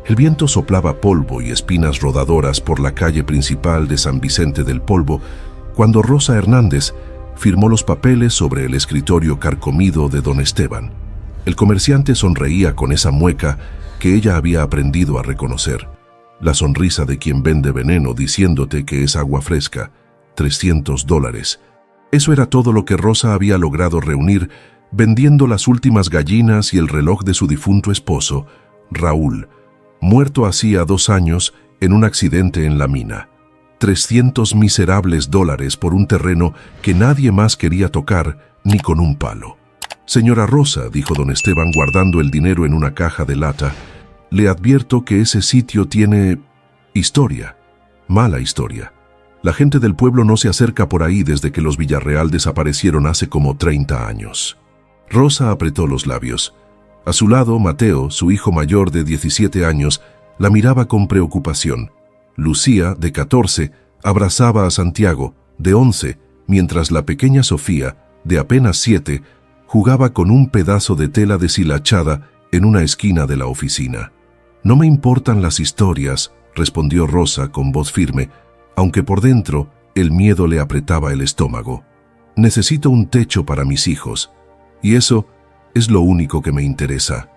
El viento soplaba polvo y espinas rodadoras por la calle principal de San Vicente del Polvo cuando Rosa Hernández firmó los papeles sobre el escritorio carcomido de don Esteban. El comerciante sonreía con esa mueca que ella había aprendido a reconocer. La sonrisa de quien vende veneno diciéndote que es agua fresca. $300. Eso era todo lo que Rosa había logrado reunir vendiendo las últimas gallinas y el reloj de su difunto esposo, Raúl, muerto hacía 2 años en un accidente en la mina. 300 miserables dólares por un terreno que nadie más quería tocar ni con un palo. Señora Rosa, dijo don Esteban guardando el dinero en una caja de lata, le advierto que ese sitio tiene historia, mala historia. La gente del pueblo no se acerca por ahí desde que los Villarreal desaparecieron hace como 30 años. Rosa apretó los labios. A su lado, Mateo, su hijo mayor de 17 años, la miraba con preocupación. Lucía, de 14, abrazaba a Santiago, de 11, mientras la pequeña Sofía, de apenas 7, jugaba con un pedazo de tela deshilachada en una esquina de la oficina. «No me importan las historias», respondió Rosa con voz firme, aunque por dentro el miedo le apretaba el estómago. «Necesito un techo para mis hijos, y eso es lo único que me interesa».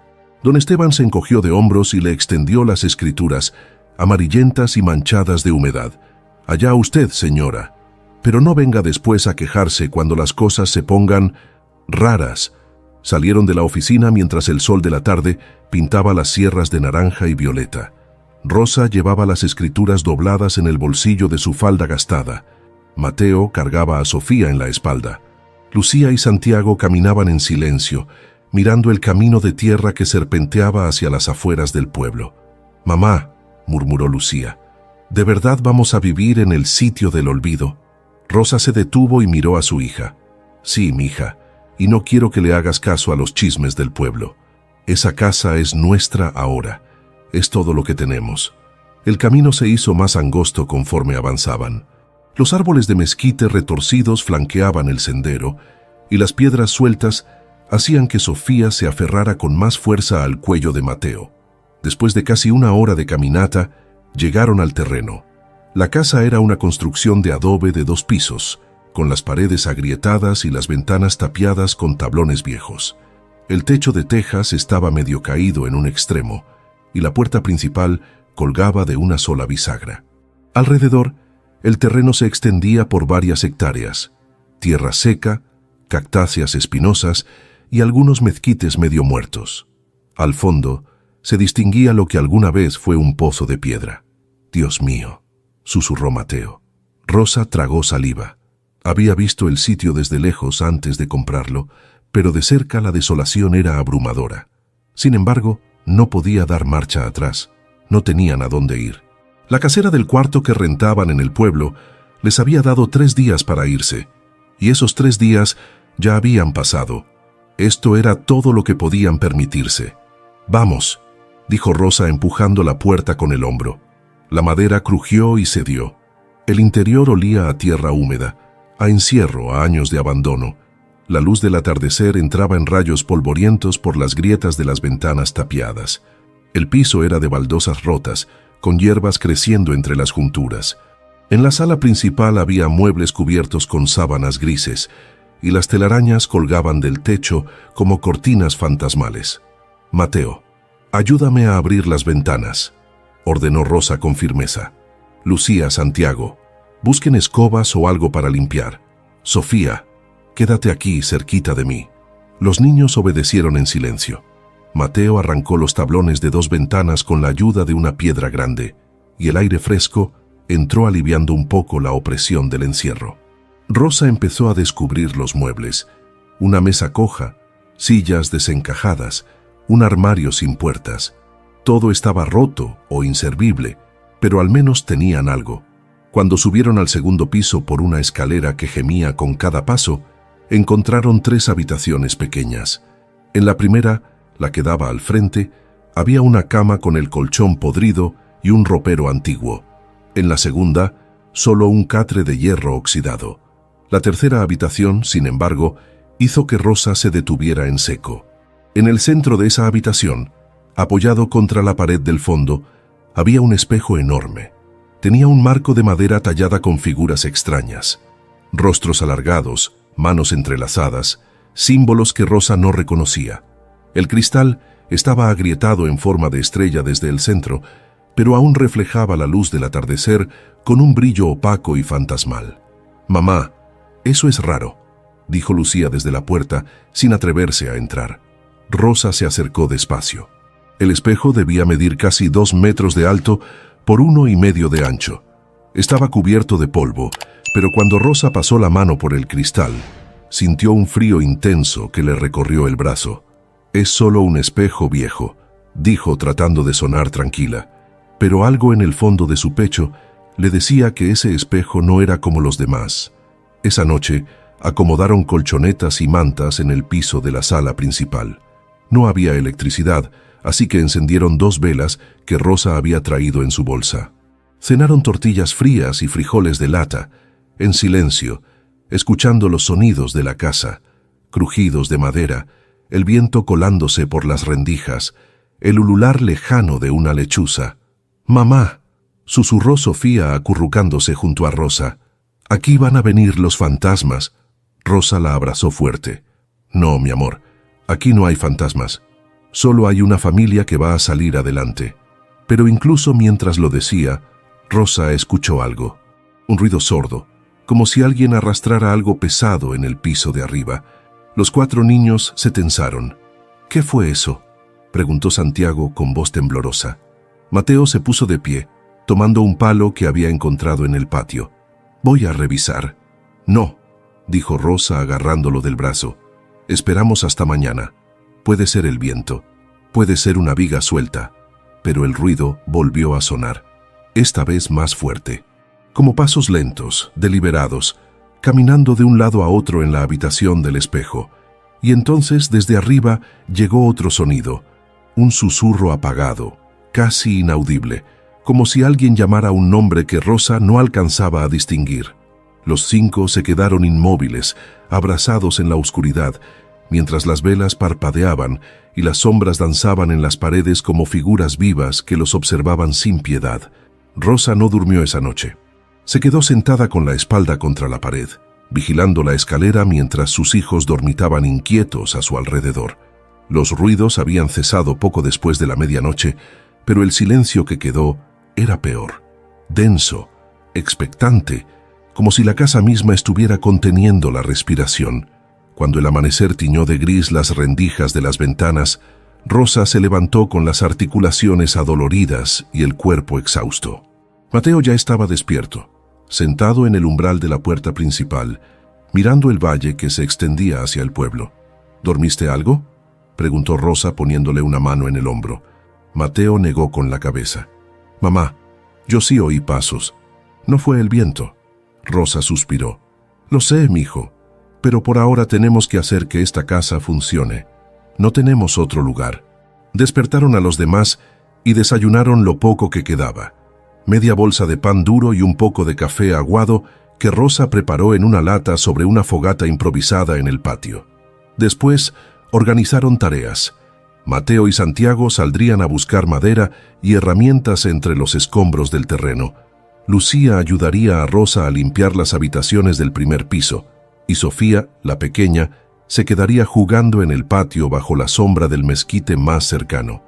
Don Esteban se encogió de hombros y le extendió las escrituras, amarillentas y manchadas de humedad. «Allá usted, señora, pero no venga después a quejarse cuando las cosas se pongan raras». Salieron de la oficina mientras el sol de la tarde pintaba las sierras de naranja y violeta. Rosa llevaba las escrituras dobladas en el bolsillo de su falda gastada. Mateo cargaba a Sofía en la espalda. Lucía y Santiago caminaban en silencio, mirando el camino de tierra que serpenteaba hacia las afueras del pueblo. «Mamá», murmuró Lucía, «¿de verdad vamos a vivir en el sitio del olvido?» Rosa se detuvo y miró a su hija. «Sí, mija, y no quiero que le hagas caso a los chismes del pueblo. Esa casa es nuestra ahora. Es todo lo que tenemos». El camino se hizo más angosto conforme avanzaban. Los árboles de mezquite retorcidos flanqueaban el sendero, y las piedras sueltas hacían que Sofía se aferrara con más fuerza al cuello de Mateo. Después de casi 1 hora de caminata, llegaron al terreno. La casa era una construcción de adobe de 2 pisos, con las paredes agrietadas y las ventanas tapiadas con tablones viejos. El techo de tejas estaba medio caído en un extremo, y la puerta principal colgaba de una sola bisagra. Alrededor, el terreno se extendía por varias hectáreas, tierra seca, cactáceas espinosas y algunos mezquites medio muertos. Al fondo, se distinguía lo que alguna vez fue un pozo de piedra. «Dios mío», susurró Mateo. Rosa tragó saliva. Había visto el sitio desde lejos antes de comprarlo, pero de cerca la desolación era abrumadora. Sin embargo, no podía dar marcha atrás. No tenían a dónde ir. La casera del cuarto que rentaban en el pueblo les había dado 3 días para irse, y esos 3 días ya habían pasado. Esto era todo lo que podían permitirse. «Vamos», dijo Rosa empujando la puerta con el hombro. La madera crujió y cedió. El interior olía a tierra húmeda, a encierro, a años de abandono. La luz del atardecer entraba en rayos polvorientos por las grietas de las ventanas tapiadas. El piso era de baldosas rotas, con hierbas creciendo entre las junturas. En la sala principal había muebles cubiertos con sábanas grises, y las telarañas colgaban del techo como cortinas fantasmales. «Mateo, ayúdame a abrir las ventanas», ordenó Rosa con firmeza. «Lucía, Santiago, busquen escobas o algo para limpiar. Sofía, quédate aquí, cerquita de mí». Los niños obedecieron en silencio. Mateo arrancó los tablones de 2 ventanas con la ayuda de una piedra grande, y el aire fresco entró aliviando un poco la opresión del encierro. Rosa empezó a descubrir los muebles: una mesa coja, sillas desencajadas, un armario sin puertas. Todo estaba roto o inservible, pero al menos tenían algo. Cuando subieron al segundo piso por una escalera que gemía con cada paso, encontraron 3 habitaciones pequeñas. En la primera, la que daba al frente, había una cama con el colchón podrido y un ropero antiguo. En la segunda, solo un catre de hierro oxidado. La tercera habitación, sin embargo, hizo que Rosa se detuviera en seco. En el centro de esa habitación Apoyado contra la pared del fondo, había un espejo enorme. Tenía un marco de madera tallada con figuras extrañas, rostros alargados, manos entrelazadas, símbolos que Rosa no reconocía. El cristal estaba agrietado en forma de estrella desde el centro, pero aún reflejaba la luz del atardecer con un brillo opaco y fantasmal. «Mamá, eso es raro», dijo Lucía desde la puerta, sin atreverse a entrar. Rosa se acercó despacio. El espejo debía medir casi 2 metros de alto por 1,5 de ancho. Estaba cubierto de polvo, pero cuando Rosa pasó la mano por el cristal, sintió un frío intenso que le recorrió el brazo. «Es solo un espejo viejo», dijo tratando de sonar tranquila, pero algo en el fondo de su pecho le decía que ese espejo no era como los demás. Esa noche acomodaron colchonetas y mantas en el piso de la sala principal. No había electricidad, así que encendieron 2 velas que Rosa había traído en su bolsa. Cenaron tortillas frías y frijoles de lata, en silencio, escuchando los sonidos de la casa, crujidos de madera, el viento colándose por las rendijas, el ulular lejano de una lechuza. «Mamá», susurró Sofía acurrucándose junto a Rosa. «Aquí van a venir los fantasmas». Rosa la abrazó fuerte. «No, mi amor, aquí no hay fantasmas. Solo hay una familia que va a salir adelante». Pero incluso mientras lo decía, Rosa escuchó algo. Un ruido sordo, como si alguien arrastrara algo pesado en el piso de arriba. Los 4 niños se tensaron. «¿Qué fue eso?», preguntó Santiago con voz temblorosa. Mateo se puso de pie, tomando un palo que había encontrado en el patio. «Voy a revisar». «No», dijo Rosa agarrándolo del brazo. «Esperamos hasta mañana. Puede ser el viento, puede ser una viga suelta». Pero el ruido volvió a sonar, esta vez más fuerte, como pasos lentos, deliberados, caminando de un lado a otro en la habitación del espejo. Y entonces desde arriba llegó otro sonido, un susurro apagado, casi inaudible, como si alguien llamara un nombre que Rosa no alcanzaba a distinguir. Los 5 se quedaron inmóviles, abrazados en la oscuridad, mientras las velas parpadeaban y las sombras danzaban en las paredes como figuras vivas que los observaban sin piedad. Rosa no durmió esa noche. Se quedó sentada con la espalda contra la pared, vigilando la escalera mientras sus hijos dormitaban inquietos a su alrededor. Los ruidos habían cesado poco después de la medianoche, pero el silencio que quedó era peor, denso, expectante, como si la casa misma estuviera conteniendo la respiración. Cuando el amanecer tiñó de gris las rendijas de las ventanas, Rosa se levantó con las articulaciones adoloridas y el cuerpo exhausto. Mateo ya estaba despierto, sentado en el umbral de la puerta principal, mirando el valle que se extendía hacia el pueblo. «¿Dormiste algo?», preguntó Rosa poniéndole una mano en el hombro. Mateo negó con la cabeza. «Mamá, yo sí oí pasos. No fue el viento». Rosa suspiró. «Lo sé, mijo, pero por ahora tenemos que hacer que esta casa funcione. No tenemos otro lugar». Despertaron a los demás y desayunaron lo poco que quedaba. Media bolsa de pan duro y un poco de café aguado que Rosa preparó en una lata sobre una fogata improvisada en el patio. Después organizaron tareas. Mateo y Santiago saldrían a buscar madera y herramientas entre los escombros del terreno. Lucía ayudaría a Rosa a limpiar las habitaciones del primer piso, y Sofía, la pequeña, se quedaría jugando en el patio bajo la sombra del mezquite más cercano.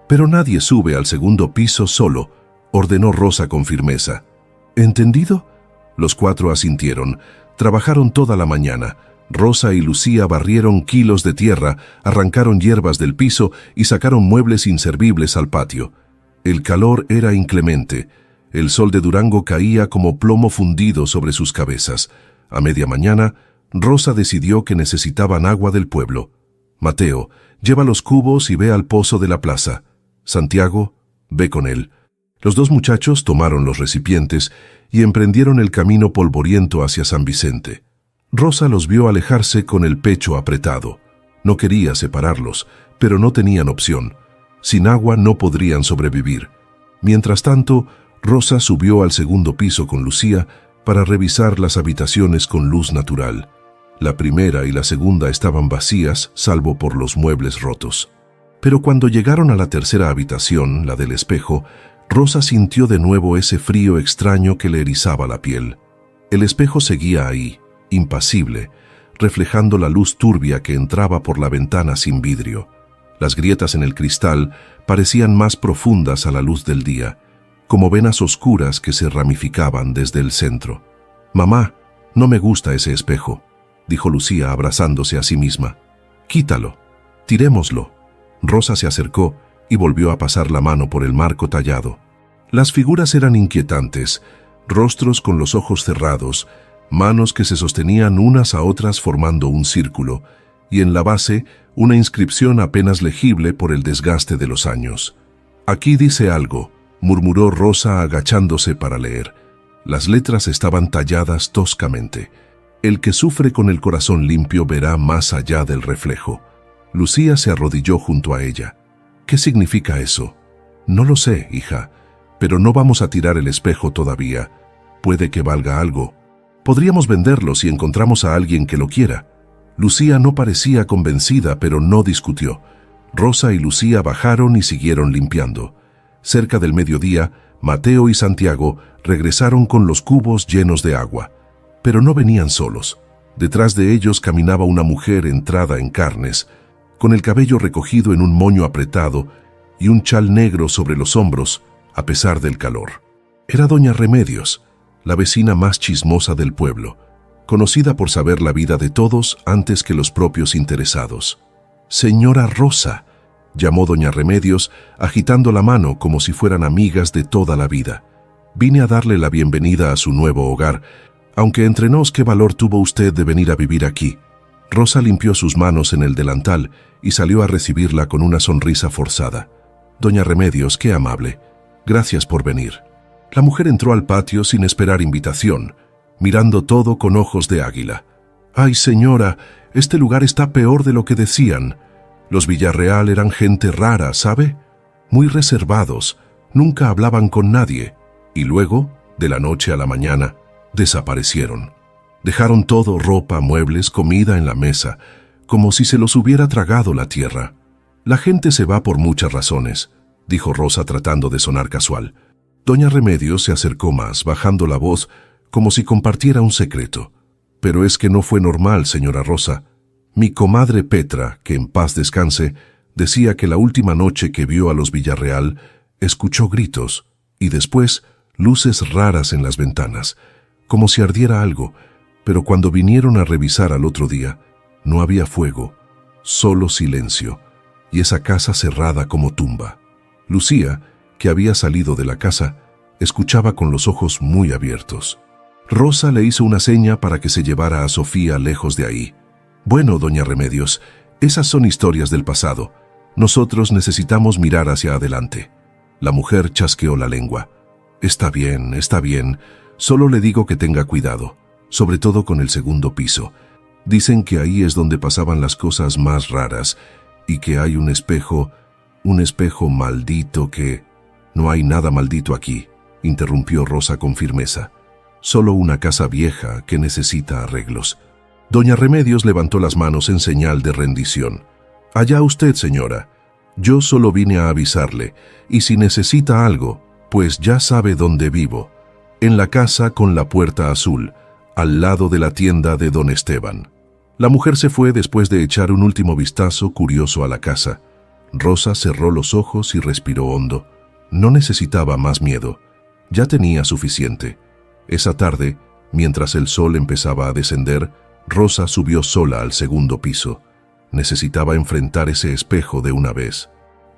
«Pero nadie sube al segundo piso solo», ordenó Rosa con firmeza. «¿Entendido?». Los 4 asintieron. Trabajaron toda la mañana. Rosa y Lucía barrieron kilos de tierra, arrancaron hierbas del piso y sacaron muebles inservibles al patio. El calor era inclemente. El sol de Durango caía como plomo fundido sobre sus cabezas. A media mañana, Rosa decidió que necesitaban agua del pueblo. «Mateo, lleva los cubos y ve al pozo de la plaza. Santiago, ve con él». Los 2 muchachos tomaron los recipientes y emprendieron el camino polvoriento hacia San Vicente. Rosa los vio alejarse con el pecho apretado. No quería separarlos, pero no tenían opción. Sin agua no podrían sobrevivir. Mientras tanto, Rosa subió al segundo piso con Lucía para revisar las habitaciones con luz natural. La primera y la segunda estaban vacías, salvo por los muebles rotos. Pero cuando llegaron a la tercera habitación, la del espejo, Rosa sintió de nuevo ese frío extraño que le erizaba la piel. El espejo seguía ahí, impasible, reflejando la luz turbia que entraba por la ventana sin vidrio. Las grietas en el cristal parecían más profundas a la luz del día, como venas oscuras que se ramificaban desde el centro. «Mamá, no me gusta ese espejo», dijo Lucía abrazándose a sí misma. «Quítalo, tirémoslo». Rosa se acercó y volvió a pasar la mano por el marco tallado. Las figuras eran inquietantes, rostros con los ojos cerrados, manos que se sostenían unas a otras formando un círculo, y en la base una inscripción apenas legible por el desgaste de los años. «Aquí dice algo», murmuró Rosa agachándose para leer. Las letras estaban talladas toscamente. «El que sufre con el corazón limpio verá más allá del reflejo». Lucía se arrodilló junto a ella. «¿Qué significa eso?» «No lo sé, hija, pero no vamos a tirar el espejo todavía. Puede que valga algo. Podríamos venderlo si encontramos a alguien que lo quiera». Lucía no parecía convencida, pero no discutió. Rosa y Lucía bajaron y siguieron limpiando. Cerca del mediodía, Mateo y Santiago regresaron con los cubos llenos de agua. Pero no venían solos. Detrás de ellos caminaba una mujer entrada en carnes, con el cabello recogido en un moño apretado y un chal negro sobre los hombros, a pesar del calor. Era doña Remedios, la vecina más chismosa del pueblo, conocida por saber la vida de todos antes que los propios interesados. «Señora Rosa», llamó doña Remedios, agitando la mano como si fueran amigas de toda la vida. «Vine a darle la bienvenida a su nuevo hogar, aunque entre nos, ¿qué valor tuvo usted de venir a vivir aquí?». Rosa limpió sus manos en el delantal y salió a recibirla con una sonrisa forzada. «Doña Remedios, qué amable. Gracias por venir». La mujer entró al patio sin esperar invitación, mirando todo con ojos de águila. «Ay, señora, este lugar está peor de lo que decían. Los Villarreal eran gente rara, ¿sabe? Muy reservados, nunca hablaban con nadie. Y luego, de la noche a la mañana, desaparecieron. Dejaron todo, ropa, muebles, comida en la mesa, como si se los hubiera tragado la tierra. La gente se va por muchas razones», dijo Rosa tratando de sonar casual. Doña Remedios se acercó más, bajando la voz, como si compartiera un secreto. «Pero es que no fue normal, señora Rosa. Mi comadre Petra, que en paz descanse, decía que la última noche que vio a los Villarreal, escuchó gritos y después luces raras en las ventanas, como si ardiera algo, pero cuando vinieron a revisar al otro día, no había fuego, solo silencio, y esa casa cerrada como tumba». Lucía, que había salido de la casa, escuchaba con los ojos muy abiertos. Rosa le hizo una seña para que se llevara a Sofía lejos de ahí. «Bueno, doña Remedios, esas son historias del pasado. Nosotros necesitamos mirar hacia adelante». La mujer chasqueó la lengua. Está bien, solo le digo que tenga cuidado, sobre todo con el segundo piso. Dicen que ahí es donde pasaban las cosas más raras y que hay un espejo maldito que...». «No hay nada maldito aquí», interrumpió Rosa con firmeza. «Solo una casa vieja que necesita arreglos». Doña Remedios levantó las manos en señal de rendición. «Allá usted, señora. Yo solo vine a avisarle, y si necesita algo, pues ya sabe dónde vivo. En la casa con la puerta azul, al lado de la tienda de don Esteban». La mujer se fue después de echar un último vistazo curioso a la casa. Rosa cerró los ojos y respiró hondo. No necesitaba más miedo. Ya tenía suficiente. Esa tarde, mientras el sol empezaba a descender, Rosa subió sola al segundo piso. Necesitaba enfrentar ese espejo de una vez.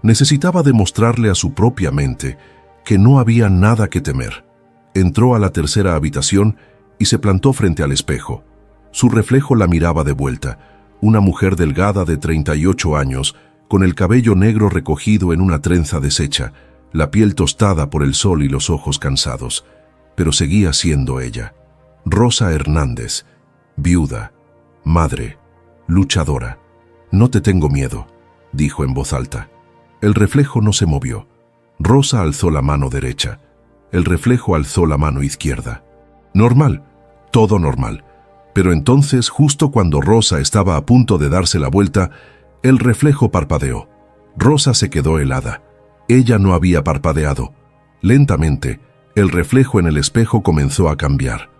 Necesitaba demostrarle a su propia mente que no había nada que temer. Entró a la tercera habitación y se plantó frente al espejo. Su reflejo la miraba de vuelta, una mujer delgada de 38 años, con el cabello negro recogido en una trenza deshecha, la piel tostada por el sol y los ojos cansados, pero seguía siendo ella. Rosa Hernández, viuda, madre, luchadora. «No te tengo miedo», dijo en voz alta. El reflejo no se movió. Rosa alzó la mano derecha. El reflejo alzó la mano izquierda. Normal, todo normal. Pero entonces, justo cuando Rosa estaba a punto de darse la vuelta, el reflejo parpadeó. Rosa se quedó helada. Ella no había parpadeado. Lentamente, el reflejo en el espejo comenzó a cambiar.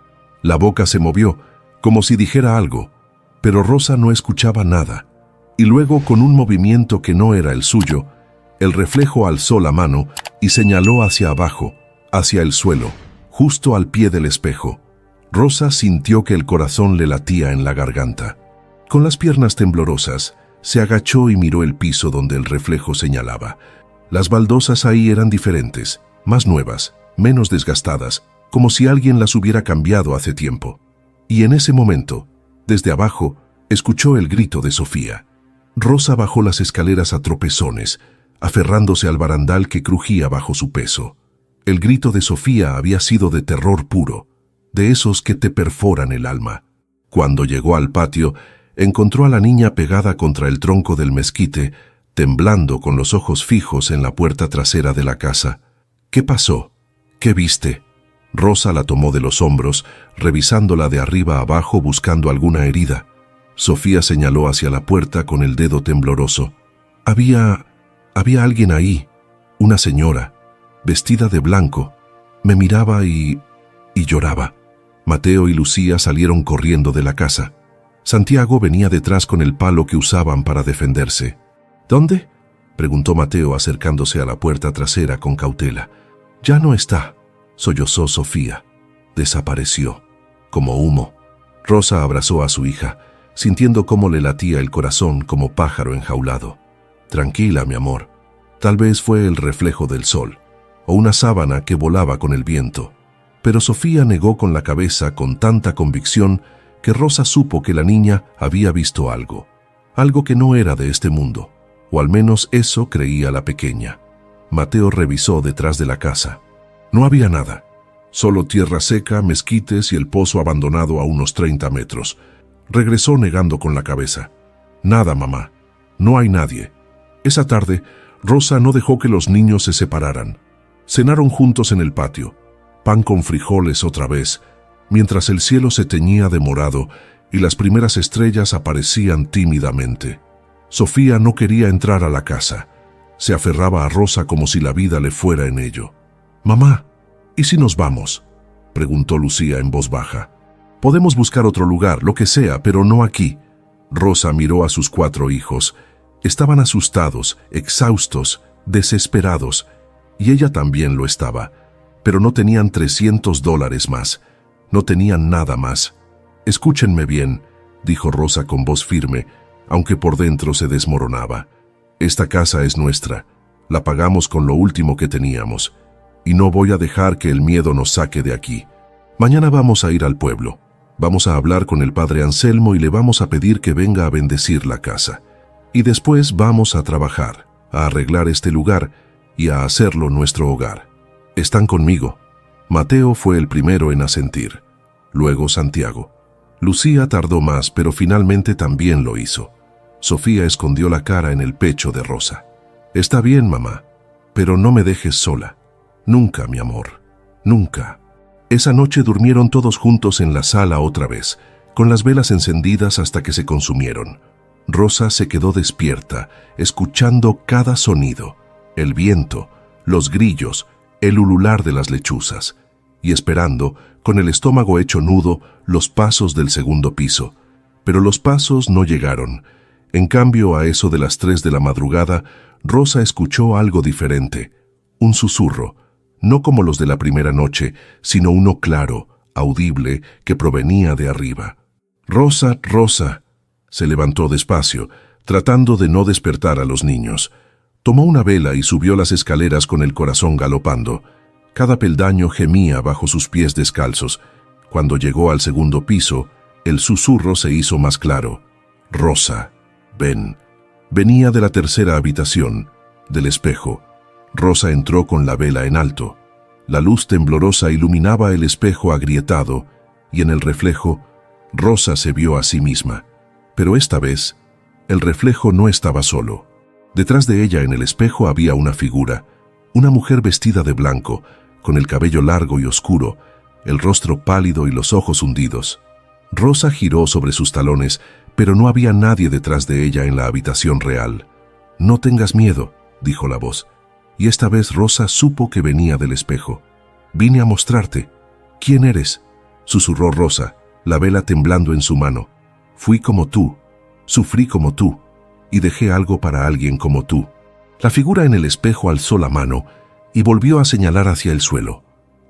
La boca se movió, como si dijera algo, pero Rosa no escuchaba nada. Y luego, con un movimiento que no era el suyo, el reflejo alzó la mano y señaló hacia abajo, hacia el suelo, justo al pie del espejo. Rosa sintió que el corazón le latía en la garganta. Con las piernas temblorosas, se agachó y miró el piso donde el reflejo señalaba. Las baldosas ahí eran diferentes, más nuevas, menos desgastadas, como si alguien las hubiera cambiado hace tiempo. Y en ese momento, desde abajo, escuchó el grito de Sofía. Rosa bajó las escaleras a tropezones, aferrándose al barandal que crujía bajo su peso. El grito de Sofía había sido de terror puro, de esos que te perforan el alma. Cuando llegó al patio, encontró a la niña pegada contra el tronco del mezquite, temblando con los ojos fijos en la puerta trasera de la casa. ¿Qué pasó? ¿Qué viste? Rosa la tomó de los hombros, revisándola de arriba a abajo buscando alguna herida. Sofía señaló hacia la puerta con el dedo tembloroso. Había alguien ahí, una señora, vestida de blanco. Me miraba y lloraba. Mateo y Lucía salieron corriendo de la casa. Santiago venía detrás con el palo que usaban para defenderse. ¿Dónde?, preguntó Mateo acercándose a la puerta trasera con cautela. Ya no está, sollozó Sofía. Desapareció, como humo. Rosa abrazó a su hija, sintiendo cómo le latía el corazón como pájaro enjaulado. Tranquila, mi amor. Tal vez fue el reflejo del sol, o una sábana que volaba con el viento. Pero Sofía negó con la cabeza con tanta convicción que Rosa supo que la niña había visto algo que no era de este mundo, o al menos eso creía la pequeña. Mateo revisó detrás de la casa. No había nada, solo tierra seca, mezquites y el pozo abandonado a unos 30 metros. Regresó negando con la cabeza. Nada, mamá, no hay nadie. Esa tarde, Rosa no dejó que los niños se separaran. Cenaron juntos en el patio, pan con frijoles otra vez, mientras el cielo se teñía de morado y las primeras estrellas aparecían tímidamente. Sofía no quería entrar a la casa. Se aferraba a Rosa como si la vida le fuera en ello. «Mamá, ¿y si nos vamos?», preguntó Lucía en voz baja. «Podemos buscar otro lugar, lo que sea, pero no aquí». Rosa miró a sus 4 hijos. Estaban asustados, exhaustos, desesperados, y ella también lo estaba. Pero no tenían $300 más. No tenían nada más. «Escúchenme bien», dijo Rosa con voz firme, aunque por dentro se desmoronaba. «Esta casa es nuestra. La pagamos con lo último que teníamos. Y no voy a dejar que el miedo nos saque de aquí. Mañana vamos a ir al pueblo. Vamos a hablar con el padre Anselmo y le vamos a pedir que venga a bendecir la casa. Y después vamos a trabajar, a arreglar este lugar y a hacerlo nuestro hogar. ¿Están conmigo?». Mateo fue el primero en asentir. Luego Santiago. Lucía tardó más, pero finalmente también lo hizo. Sofía escondió la cara en el pecho de Rosa. «Está bien, mamá, pero no me dejes sola. Nunca, mi amor, nunca». Esa noche durmieron todos juntos en la sala otra vez, con las velas encendidas hasta que se consumieron. Rosa se quedó despierta, escuchando cada sonido, el viento, los grillos, el ulular de las lechuzas, y esperando, con el estómago hecho nudo, los pasos del segundo piso. Pero los pasos no llegaron. En cambio, a eso de las 3 de la madrugada, Rosa escuchó algo diferente, un susurro, no como los de la primera noche, sino uno claro, audible, que provenía de arriba. «Rosa, Rosa». Se levantó despacio, tratando de no despertar a los niños. Tomó una vela y subió las escaleras con el corazón galopando. Cada peldaño gemía bajo sus pies descalzos. Cuando llegó al segundo piso, el susurro se hizo más claro. «Rosa, ven». Venía de la tercera habitación, del espejo. Rosa entró con la vela en alto. La luz temblorosa iluminaba el espejo agrietado, y en el reflejo, Rosa se vio a sí misma. Pero esta vez, el reflejo no estaba solo. Detrás de ella en el espejo había una figura, una mujer vestida de blanco, con el cabello largo y oscuro, el rostro pálido y los ojos hundidos. Rosa giró sobre sus talones, pero no había nadie detrás de ella en la habitación real. No tengas miedo, dijo la voz, y esta vez Rosa supo que venía del espejo. Vine a mostrarte. ¿Quién eres?, susurró Rosa, la vela temblando en su mano. Fui como tú, sufrí como tú, y dejé algo para alguien como tú. La figura en el espejo alzó la mano y volvió a señalar hacia el suelo.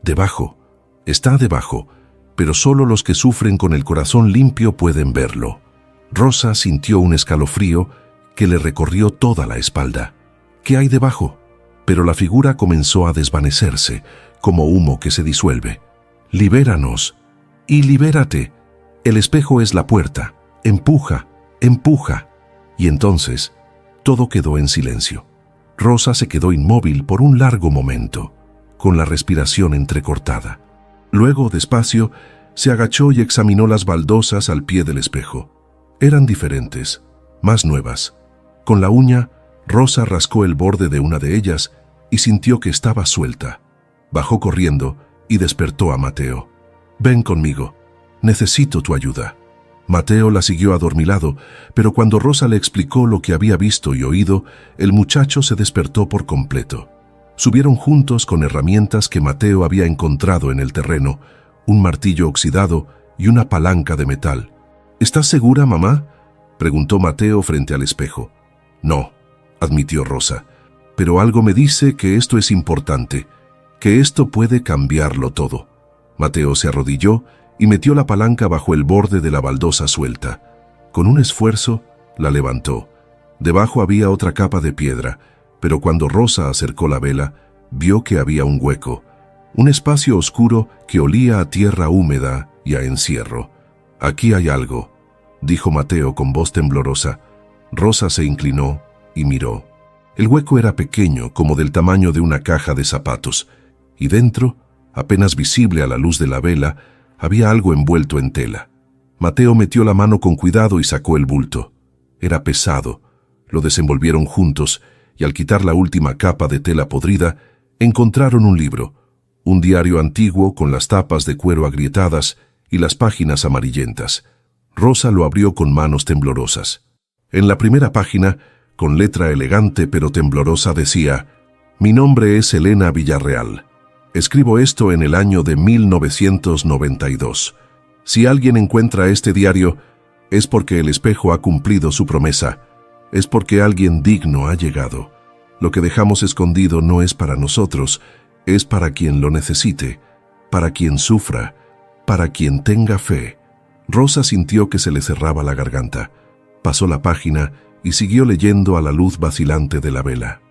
Debajo, está debajo, pero solo los que sufren con el corazón limpio pueden verlo. Rosa sintió un escalofrío que le recorrió toda la espalda. ¿Qué hay debajo? Pero la figura comenzó a desvanecerse, como humo que se disuelve. Libéranos y libérate. El espejo es la puerta. Empuja, empuja. Y entonces, todo quedó en silencio. Rosa se quedó inmóvil por un largo momento, con la respiración entrecortada. Luego, despacio, se agachó y examinó las baldosas al pie del espejo. Eran diferentes, más nuevas. Con la uña, Rosa rascó el borde de una de ellas y sintió que estaba suelta. Bajó corriendo y despertó a Mateo. «Ven conmigo. Necesito tu ayuda». Mateo la siguió adormilado, pero cuando Rosa le explicó lo que había visto y oído, el muchacho se despertó por completo. Subieron juntos con herramientas que Mateo había encontrado en el terreno, un martillo oxidado y una palanca de metal. «¿Estás segura, mamá?», preguntó Mateo frente al espejo. «No», admitió Rosa, «pero algo me dice que esto es importante, que esto puede cambiarlo todo». Mateo se arrodilló y metió la palanca bajo el borde de la baldosa suelta. Con un esfuerzo, la levantó. Debajo había otra capa de piedra, pero cuando Rosa acercó la vela, vio que había un hueco, un espacio oscuro que olía a tierra húmeda y a encierro. «Aquí hay algo», dijo Mateo con voz temblorosa. Rosa se inclinó y miró. El hueco era pequeño, como del tamaño de una caja de zapatos, y dentro, apenas visible a la luz de la vela, había algo envuelto en tela. Mateo metió la mano con cuidado y sacó el bulto. Era pesado. Lo desenvolvieron juntos y al quitar la última capa de tela podrida, encontraron un libro, un diario antiguo con las tapas de cuero agrietadas y las páginas amarillentas. Rosa lo abrió con manos temblorosas. En la primera página, con letra elegante pero temblorosa, decía: «Mi nombre es Elena Villarreal. Escribo esto en el año de 1992. Si alguien encuentra este diario, es porque el espejo ha cumplido su promesa. Es porque alguien digno ha llegado. Lo que dejamos escondido no es para nosotros, es para quien lo necesite, para quien sufra, para quien tenga fe». Rosa sintió que se le cerraba la garganta. Pasó la página y siguió leyendo a la luz vacilante de la vela.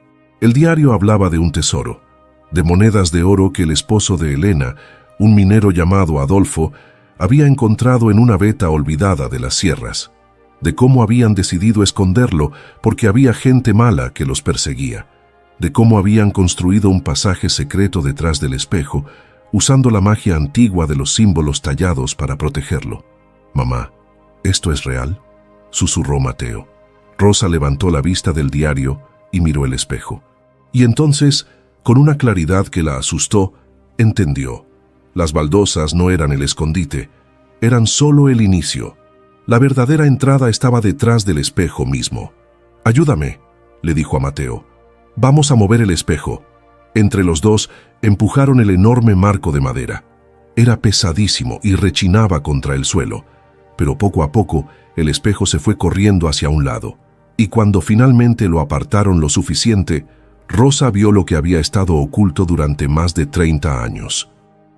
El diario hablaba de un tesoro, de monedas de oro que el esposo de Elena, un minero llamado Adolfo, había encontrado en una veta olvidada de las sierras, de cómo habían decidido esconderlo porque había gente mala que los perseguía, de cómo habían construido un pasaje secreto detrás del espejo, usando la magia antigua de los símbolos tallados para protegerlo. «Mamá, ¿esto es real?», susurró Mateo. Rosa levantó la vista del diario y miró el espejo. Y entonces, con una claridad que la asustó, entendió. Las baldosas no eran el escondite, eran solo el inicio. La verdadera entrada estaba detrás del espejo mismo. «Ayúdame», le dijo a Mateo. «Vamos a mover el espejo». Entre los dos empujaron el enorme marco de madera. Era pesadísimo y rechinaba contra el suelo, pero poco a poco el espejo se fue corriendo hacia un lado, y cuando finalmente lo apartaron lo suficiente, Rosa vio lo que había estado oculto durante más de 30 años.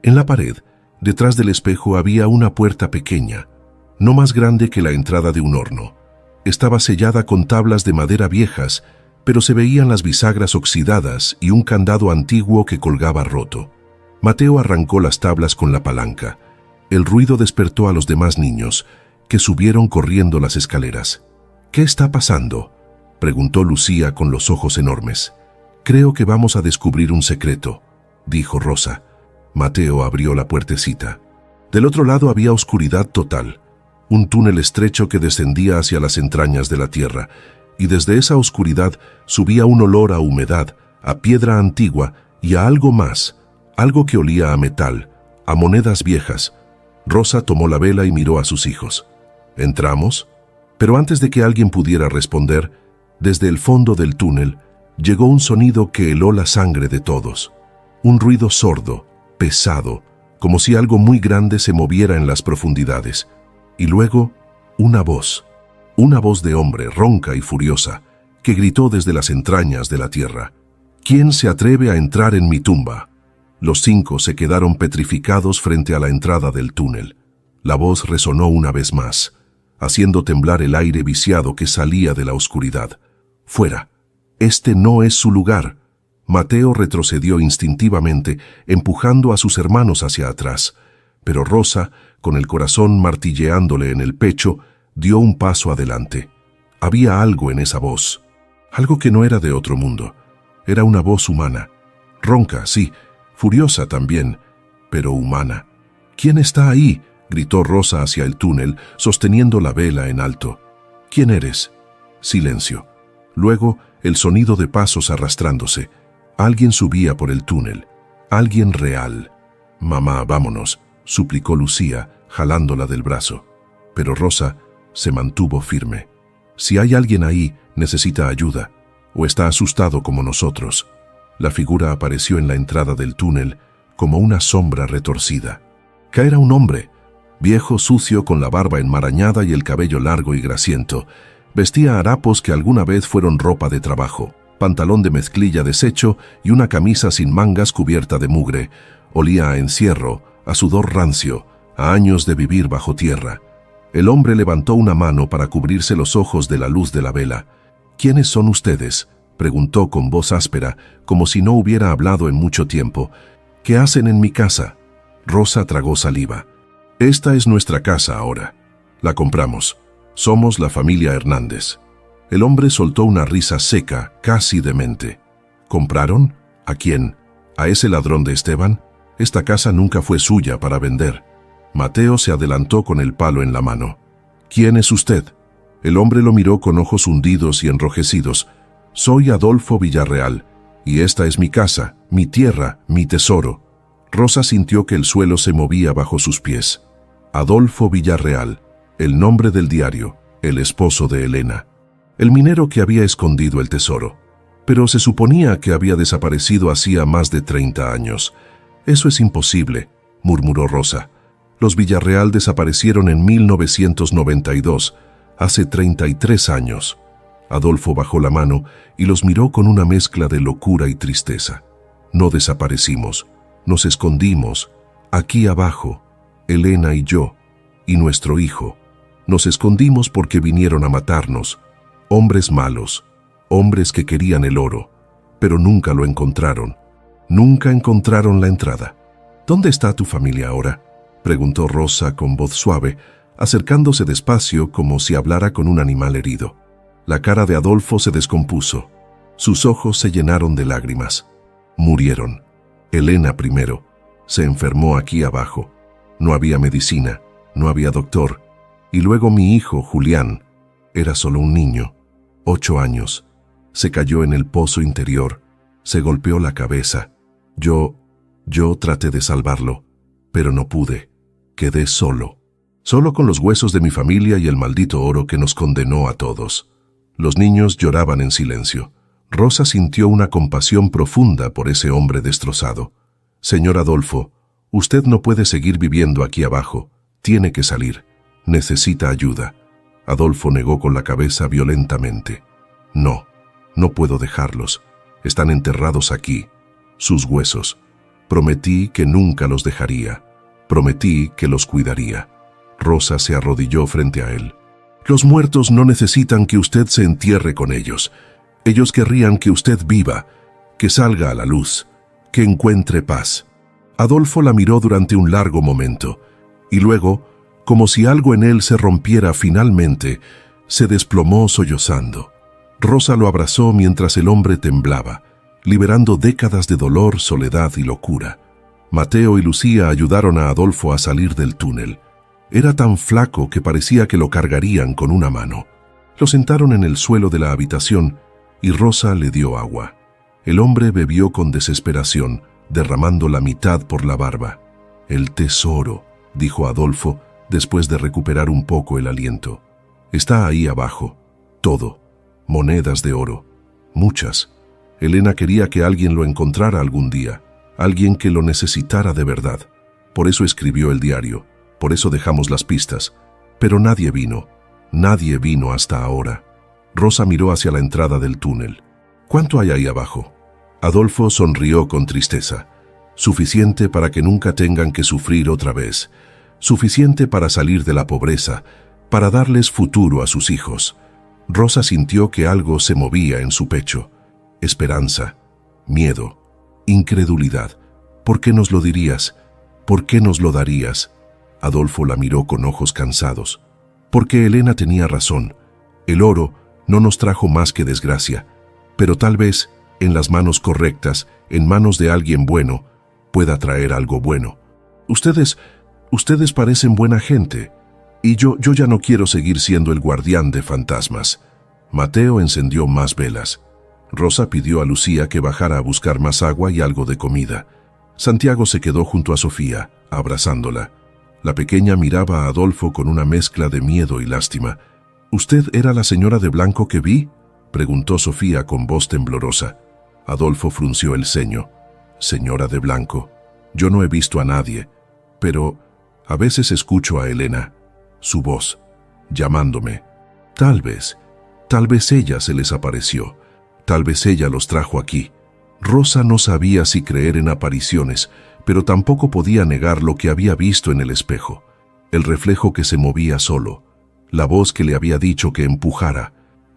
En la pared, detrás del espejo, había una puerta pequeña, no más grande que la entrada de un horno. Estaba sellada con tablas de madera viejas, pero se veían las bisagras oxidadas y un candado antiguo que colgaba roto. Mateo arrancó las tablas con la palanca. El ruido despertó a los demás niños, que subieron corriendo las escaleras. «¿Qué está pasando?», preguntó Lucía con los ojos enormes. «Creo que vamos a descubrir un secreto», dijo Rosa. Mateo abrió la puertecita. Del otro lado había oscuridad total, un túnel estrecho que descendía hacia las entrañas de la tierra, y desde esa oscuridad subía un olor a humedad, a piedra antigua y a algo más, algo que olía a metal, a monedas viejas. Rosa tomó la vela y miró a sus hijos. «¿Entramos?». Pero antes de que alguien pudiera responder, Desde el fondo del túnel llegó un sonido que heló la sangre de todos. Un ruido sordo, pesado, como si algo muy grande se moviera en las profundidades. Y luego, una voz de hombre ronca y furiosa, que gritó desde las entrañas de la tierra: ¿Quién se atreve a entrar en mi tumba? Los 5 se quedaron petrificados frente a la entrada del túnel. La voz resonó una vez más, haciendo temblar el aire viciado que salía de la oscuridad. ¡Fuera! Este no es su lugar. Mateo retrocedió instintivamente, empujando a sus hermanos hacia atrás. Pero Rosa, con el corazón martilleándole en el pecho, dio un paso adelante. Había algo en esa voz, algo que no era de otro mundo. Era una voz humana, ronca, sí, furiosa también, pero humana. ¿Quién está ahí?, gritó Rosa hacia el túnel, sosteniendo la vela en alto. ¿Quién eres? Silencio. Luego, el sonido de pasos arrastrándose. Alguien subía por el túnel. Alguien real. «Mamá, vámonos», suplicó Lucía, jalándola del brazo. Pero Rosa se mantuvo firme. Si hay alguien ahí, necesita ayuda, o está asustado como nosotros. La figura apareció en la entrada del túnel como una sombra retorcida. Era un hombre, viejo, sucio, con la barba enmarañada y el cabello largo y grasiento. Vestía harapos que alguna vez fueron ropa de trabajo, pantalón de mezclilla deshecho y una camisa sin mangas cubierta de mugre. Olía a encierro, a sudor rancio, a años de vivir bajo tierra. El hombre levantó una mano para cubrirse los ojos de la luz de la vela. «¿Quiénes son ustedes?», preguntó con voz áspera, como si no hubiera hablado en mucho tiempo. «¿Qué hacen en mi casa?». Rosa tragó saliva. «Esta es nuestra casa ahora. La compramos. Somos la familia Hernández». El hombre soltó una risa seca, casi demente. «¿Compraron? ¿A quién? ¿A ese ladrón de Esteban? Esta casa nunca fue suya para vender». Mateo se adelantó con el palo en la mano. «¿Quién es usted?». El hombre lo miró con ojos hundidos y enrojecidos. «Soy Adolfo Villarreal, y esta es mi casa, mi tierra, mi tesoro». Rosa sintió que el suelo se movía bajo sus pies. Adolfo Villarreal, el nombre del diario, el esposo de Elena. El minero que había escondido el tesoro. Pero se suponía que había desaparecido hacía más de 30 años. «Eso es imposible», murmuró Rosa. «Los Villarreal desaparecieron en 1992, hace 33 años». Adolfo bajó la mano y los miró con una mezcla de locura y tristeza. «No desaparecimos, nos escondimos, aquí abajo, Elena y yo, y nuestro hijo. Nos escondimos porque vinieron a matarnos, hombres malos, hombres que querían el oro, pero nunca lo encontraron. Nunca encontraron la entrada». «¿Dónde está tu familia ahora?», preguntó Rosa con voz suave, acercándose despacio como si hablara con un animal herido. La cara de Adolfo se descompuso. Sus ojos se llenaron de lágrimas. «Murieron. Elena primero. Se enfermó aquí abajo. No había medicina, no había doctor. Y luego mi hijo, Julián, era solo un niño, 8 años. Se cayó en el pozo interior. Se golpeó la cabeza. Yo traté de salvarlo, pero no pude. Quedé solo con los huesos de mi familia y el maldito oro que nos condenó a todos». Los niños lloraban en silencio. Rosa sintió una compasión profunda por ese hombre destrozado. «Señor Adolfo, usted no puede seguir viviendo aquí abajo. Tiene que salir. Necesita ayuda». Adolfo negó con la cabeza violentamente. «No puedo dejarlos. Están enterrados aquí. Sus huesos. Prometí que nunca los dejaría. Prometí que los cuidaría». Rosa se arrodilló frente a él. «Los muertos no necesitan que usted se entierre con ellos. Ellos querrían que usted viva, que salga a la luz, que encuentre paz». Adolfo la miró durante un largo momento, y luego, como si algo en él se rompiera finalmente, se desplomó sollozando. Rosa lo abrazó mientras el hombre temblaba, liberando décadas de dolor, soledad y locura. Mateo y Lucía ayudaron a Adolfo a salir del túnel. Era tan flaco que parecía que lo cargarían con una mano. Lo sentaron en el suelo de la habitación y Rosa le dio agua. El hombre bebió con desesperación, derramando la mitad por la barba. «El tesoro», dijo Adolfo, después de recuperar un poco el aliento. «Está ahí abajo. Todo. monedas de oro, muchas. Elena quería que alguien lo encontrara algún día, alguien que lo necesitara de verdad. Por eso escribió el diario, por eso dejamos las pistas. Pero nadie vino hasta ahora. Rosa miró hacia la entrada del túnel. ¿Cuánto hay ahí abajo? Adolfo sonrió con tristeza. Suficiente para que nunca tengan que sufrir otra vez. Suficiente para salir de la pobreza, para darles futuro a sus hijos. Rosa sintió que algo se movía en su pecho. Esperanza, miedo, incredulidad. ¿Por qué nos lo dirías? ¿Por qué nos lo darías? Adolfo la miró con ojos cansados. Porque Elena tenía razón. El oro no nos trajo más que desgracia, pero tal vez, en las manos correctas, en manos de alguien bueno, pueda traer algo bueno. Ustedes parecen buena gente, y yo ya no quiero seguir siendo el guardián de fantasmas. Mateo encendió más velas. Rosa pidió a Lucía que bajara a buscar más agua y algo de comida. Santiago se quedó junto a Sofía, abrazándola. La pequeña miraba a Adolfo con una mezcla de miedo y lástima. ¿Usted era la señora de blanco que vi?, preguntó Sofía con voz temblorosa. Adolfo frunció el ceño. Señora de blanco, yo no he visto a nadie, pero a veces escucho a Elena, su voz, llamándome. Tal vez ella se les apareció, tal vez ella los trajo aquí. Rosa no sabía si creer en apariciones, pero tampoco podía negar lo que había visto en el espejo. El reflejo que se movía solo, la voz que le había dicho que empujara.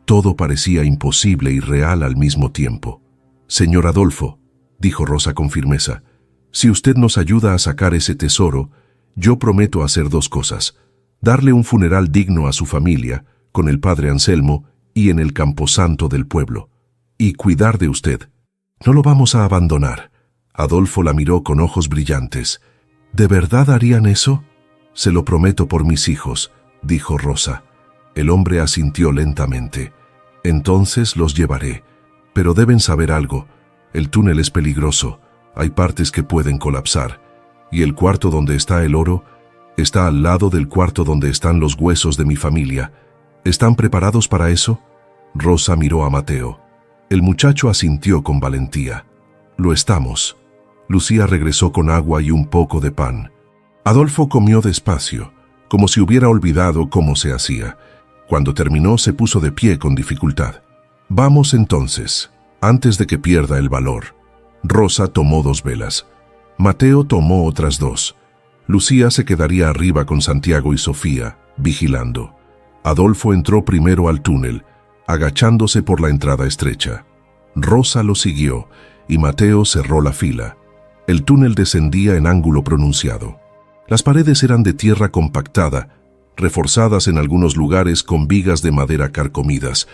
Todo parecía imposible y real al mismo tiempo. Señor Adolfo, dijo Rosa con firmeza, si usted nos ayuda a sacar ese tesoro, yo prometo hacer dos cosas: darle un funeral digno a su familia, con el padre Anselmo y en el camposanto del pueblo, y cuidar de usted. No lo vamos a abandonar. Adolfo la miró con ojos brillantes. ¿De verdad harían eso? Se lo prometo por mis hijos, dijo Rosa. El hombre asintió lentamente. Entonces los llevaré. Pero deben saber algo. El túnel es peligroso. Hay partes que pueden colapsar. Y el cuarto donde está el oro está al lado del cuarto donde están los huesos de mi familia. ¿Están preparados para eso? Rosa miró a Mateo. El muchacho asintió con valentía. Lo estamos. Lucía regresó con agua y un poco de pan. Adolfo comió despacio, como si hubiera olvidado cómo se hacía. Cuando terminó, se puso de pie con dificultad. Vamos entonces, antes de que pierda el valor. Rosa tomó 2 velas. Mateo tomó otras 2. Lucía se quedaría arriba con Santiago y Sofía, vigilando. Adolfo entró primero al túnel, agachándose por la entrada estrecha. Rosa lo siguió y Mateo cerró la fila. El túnel descendía en ángulo pronunciado. Las paredes eran de tierra compactada, reforzadas en algunos lugares con vigas de madera carcomidas.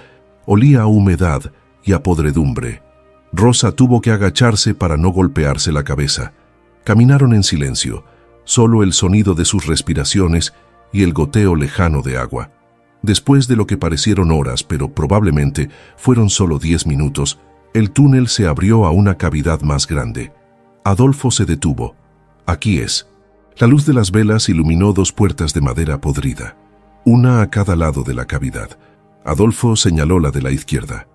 Olía a humedad y a podredumbre. Rosa tuvo que agacharse para no golpearse la cabeza. Caminaron en silencio, solo el sonido de sus respiraciones y el goteo lejano de agua. Después de lo que parecieron horas, pero probablemente fueron solo 10 minutos, el túnel se abrió a una cavidad más grande. Adolfo se detuvo. Aquí es. La luz de las velas iluminó 2 puertas de madera podrida, una a cada lado de la cavidad. Adolfo señaló la de la izquierda.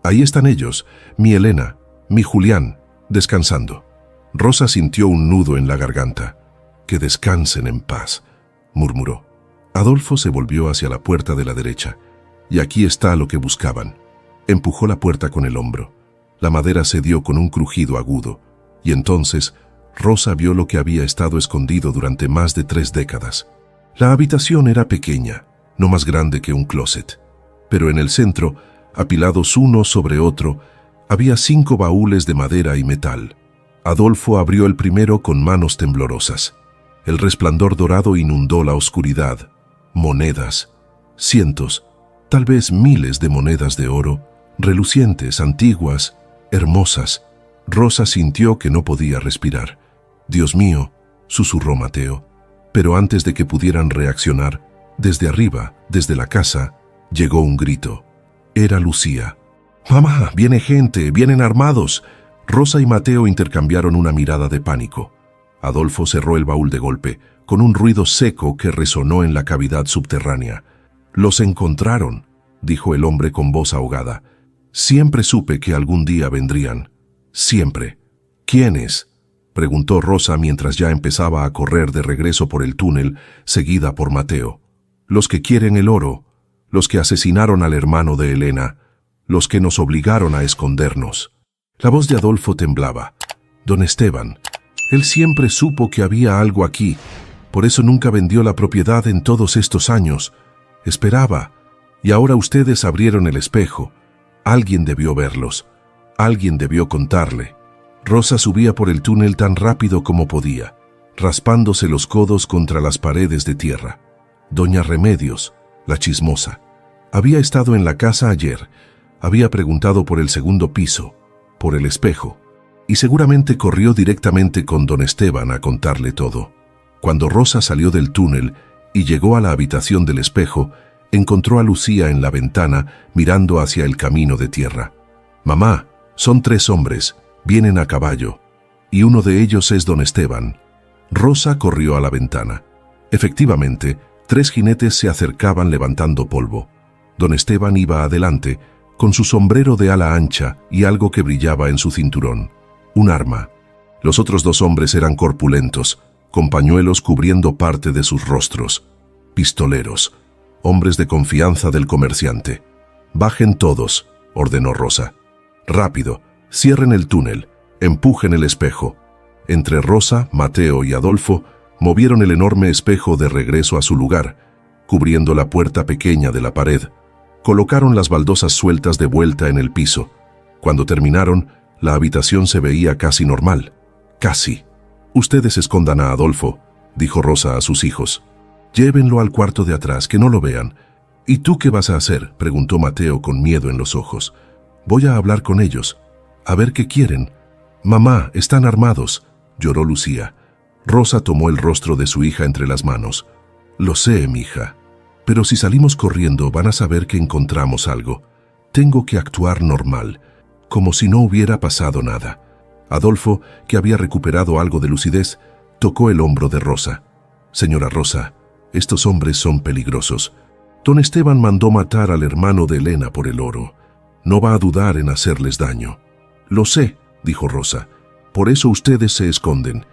Ahí están ellos, mi Elena, mi Julián, descansando. Rosa sintió un nudo en la garganta. Que descansen en paz, murmuró. Adolfo se volvió hacia la puerta de la derecha. Y aquí está lo que buscaban. Empujó la puerta con el hombro. La madera cedió con un crujido agudo. Y entonces Rosa vio lo que había estado escondido durante más de 3 décadas. La habitación era pequeña, no más grande que un closet. Pero en el centro, apilados uno sobre otro, había 5 baúles de madera y metal. Adolfo abrió el primero con manos temblorosas. El resplandor dorado inundó la oscuridad. Monedas, cientos, tal vez miles de monedas de oro, relucientes, antiguas, hermosas. Rosa sintió que no podía respirar. «Dios mío», susurró Mateo. Pero antes de que pudieran reaccionar, desde arriba, desde la casa, llegó un grito. Era Lucía. «¡Mamá! ¡Viene gente! ¡Vienen armados!». Rosa y Mateo intercambiaron una mirada de pánico. Adolfo cerró el baúl de golpe, con un ruido seco que resonó en la cavidad subterránea. «Los encontraron», dijo el hombre con voz ahogada. Siempre supe que algún día vendrían. Siempre. ¿Quiénes?, preguntó Rosa mientras ya empezaba a correr de regreso por el túnel, seguida por Mateo. Los que quieren el oro, los que asesinaron al hermano de Elena, los que nos obligaron a escondernos. La voz de Adolfo temblaba. Don Esteban. Él siempre supo que había algo aquí, por eso nunca vendió la propiedad en todos estos años. Esperaba, y ahora ustedes abrieron el espejo. Alguien debió verlos, alguien debió contarle. Rosa subía por el túnel tan rápido como podía, raspándose los codos contra las paredes de tierra. Doña Remedios, la chismosa, había estado en la casa ayer, había preguntado por el segundo piso, por el espejo, y seguramente corrió directamente con don Esteban a contarle todo. Cuando Rosa salió del túnel y llegó a la habitación del espejo, encontró a Lucía en la ventana mirando hacia el camino de tierra. «Mamá, son 3 hombres, vienen a caballo, y uno de ellos es don Esteban». Rosa corrió a la ventana. Efectivamente, 3 jinetes se acercaban levantando polvo. Don Esteban iba adelante, con su sombrero de ala ancha y algo que brillaba en su cinturón. Un arma. Los otros 2 hombres eran corpulentos, con pañuelos cubriendo parte de sus rostros. Pistoleros. Hombres de confianza del comerciante. «Bajen todos», ordenó Rosa. «Rápido, cierren el túnel, empujen el espejo». Entre Rosa, Mateo y Adolfo movieron el enorme espejo de regreso a su lugar, cubriendo la puerta pequeña de la pared. Colocaron las baldosas sueltas de vuelta en el piso. Cuando terminaron, la habitación se veía casi normal. Casi. «Ustedes escondan a Adolfo», dijo Rosa a sus hijos. «Llévenlo al cuarto de atrás, que no lo vean». «¿Y tú qué vas a hacer?», preguntó Mateo con miedo en los ojos. «Voy a hablar con ellos, a ver qué quieren». «Mamá, están armados», lloró Lucía. Rosa tomó el rostro de su hija entre las manos. «Lo sé, mija. Pero si salimos corriendo van a saber que encontramos algo. Tengo que actuar normal, como si no hubiera pasado nada». Adolfo, que había recuperado algo de lucidez, tocó el hombro de Rosa. «Señora Rosa, estos hombres son peligrosos. Don Esteban mandó matar al hermano de Elena por el oro. No va a dudar en hacerles daño». «Lo sé», dijo Rosa. «Por eso ustedes se esconden.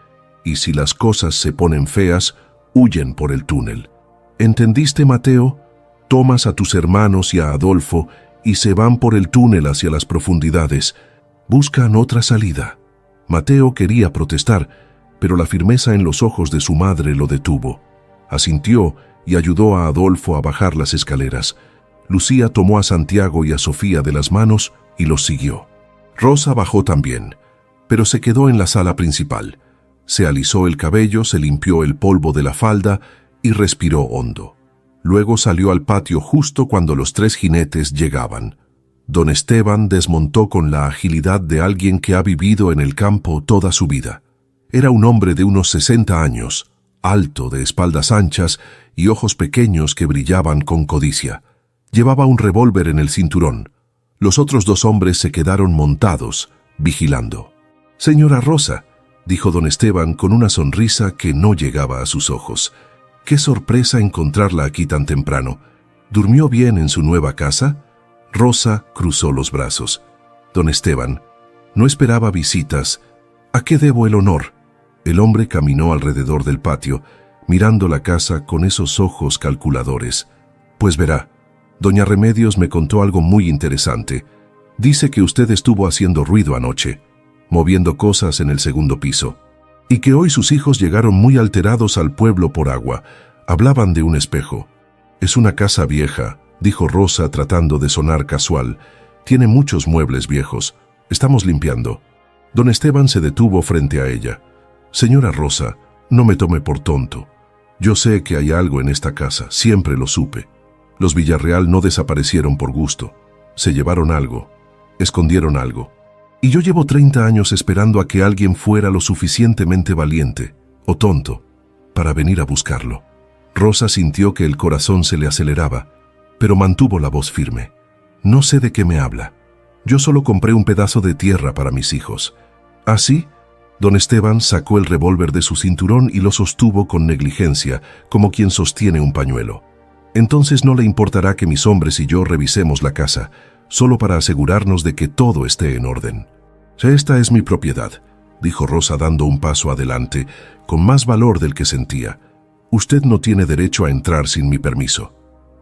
Y si las cosas se ponen feas, huyen por el túnel. ¿Entendiste, Mateo? Tomas a tus hermanos y a Adolfo y se van por el túnel hacia las profundidades. Buscan otra salida». Mateo quería protestar, pero la firmeza en los ojos de su madre lo detuvo. Asintió y ayudó a Adolfo a bajar las escaleras. Lucía tomó a Santiago y a Sofía de las manos y los siguió. Rosa bajó también, pero se quedó en la sala principal. Se alisó el cabello, se limpió el polvo de la falda y respiró hondo. Luego salió al patio justo cuando los 3 jinetes llegaban. Don Esteban desmontó con la agilidad de alguien que ha vivido en el campo toda su vida. Era un hombre de unos 60 años, alto, de espaldas anchas y ojos pequeños que brillaban con codicia. Llevaba un revólver en el cinturón. Los otros 2 hombres se quedaron montados, vigilando. «Señora Rosa», dijo don Esteban con una sonrisa que no llegaba a sus ojos. «Qué sorpresa encontrarla aquí tan temprano. ¿Durmió bien en su nueva casa?» Rosa cruzó los brazos. «Don Esteban, no esperaba visitas. ¿A qué debo el honor?». El hombre caminó alrededor del patio, mirando la casa con esos ojos calculadores. «Pues verá, doña Remedios me contó algo muy interesante. Dice que usted estuvo haciendo ruido anoche, moviendo cosas en el segundo piso, y que hoy sus hijos llegaron muy alterados al pueblo por agua. Hablaban de un espejo». «Es una casa vieja», dijo Rosa tratando de sonar casual. «Tiene muchos muebles viejos. Estamos limpiando». Don Esteban se detuvo frente a ella. «Señora Rosa, no me tome por tonto. Yo sé que hay algo en esta casa, siempre lo supe. Los Villarreal no desaparecieron por gusto. Se llevaron algo, escondieron algo. Y yo llevo 30 años esperando a que alguien fuera lo suficientemente valiente, o tonto, para venir a buscarlo». Rosa sintió que el corazón se le aceleraba, pero mantuvo la voz firme. «No sé de qué me habla. Yo solo compré un pedazo de tierra para mis hijos». «¿Ah, sí?». Don Esteban sacó el revólver de su cinturón y lo sostuvo con negligencia, como quien sostiene un pañuelo. Entonces no le importará que mis hombres y yo revisemos la casa, solo para asegurarnos de que todo esté en orden. Esta es mi propiedad, dijo Rosa dando un paso adelante, con más valor del que sentía. Usted no tiene derecho a entrar sin mi permiso.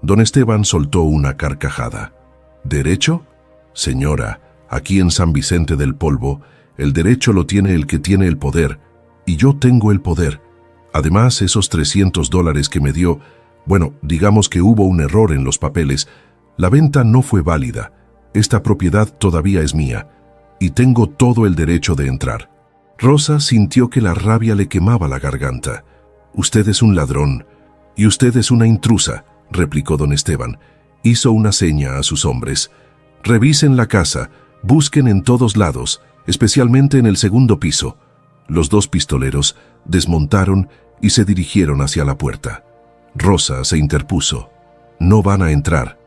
Don Esteban soltó una carcajada. ¿Derecho? Señora, aquí en San Vicente del Polvo, el derecho lo tiene el que tiene el poder, y yo tengo el poder. Además, esos $300 que me dio, bueno, digamos que hubo un error en los papeles. La venta no fue válida. Esta propiedad todavía es mía, y tengo todo el derecho de entrar. Rosa sintió que la rabia le quemaba la garganta. Usted es un ladrón, y usted es una intrusa, replicó don Esteban. Hizo una seña a sus hombres. Revisen la casa, busquen en todos lados, especialmente en el segundo piso. Los dos pistoleros desmontaron y se dirigieron hacia la puerta. Rosa se interpuso. No van a entrar.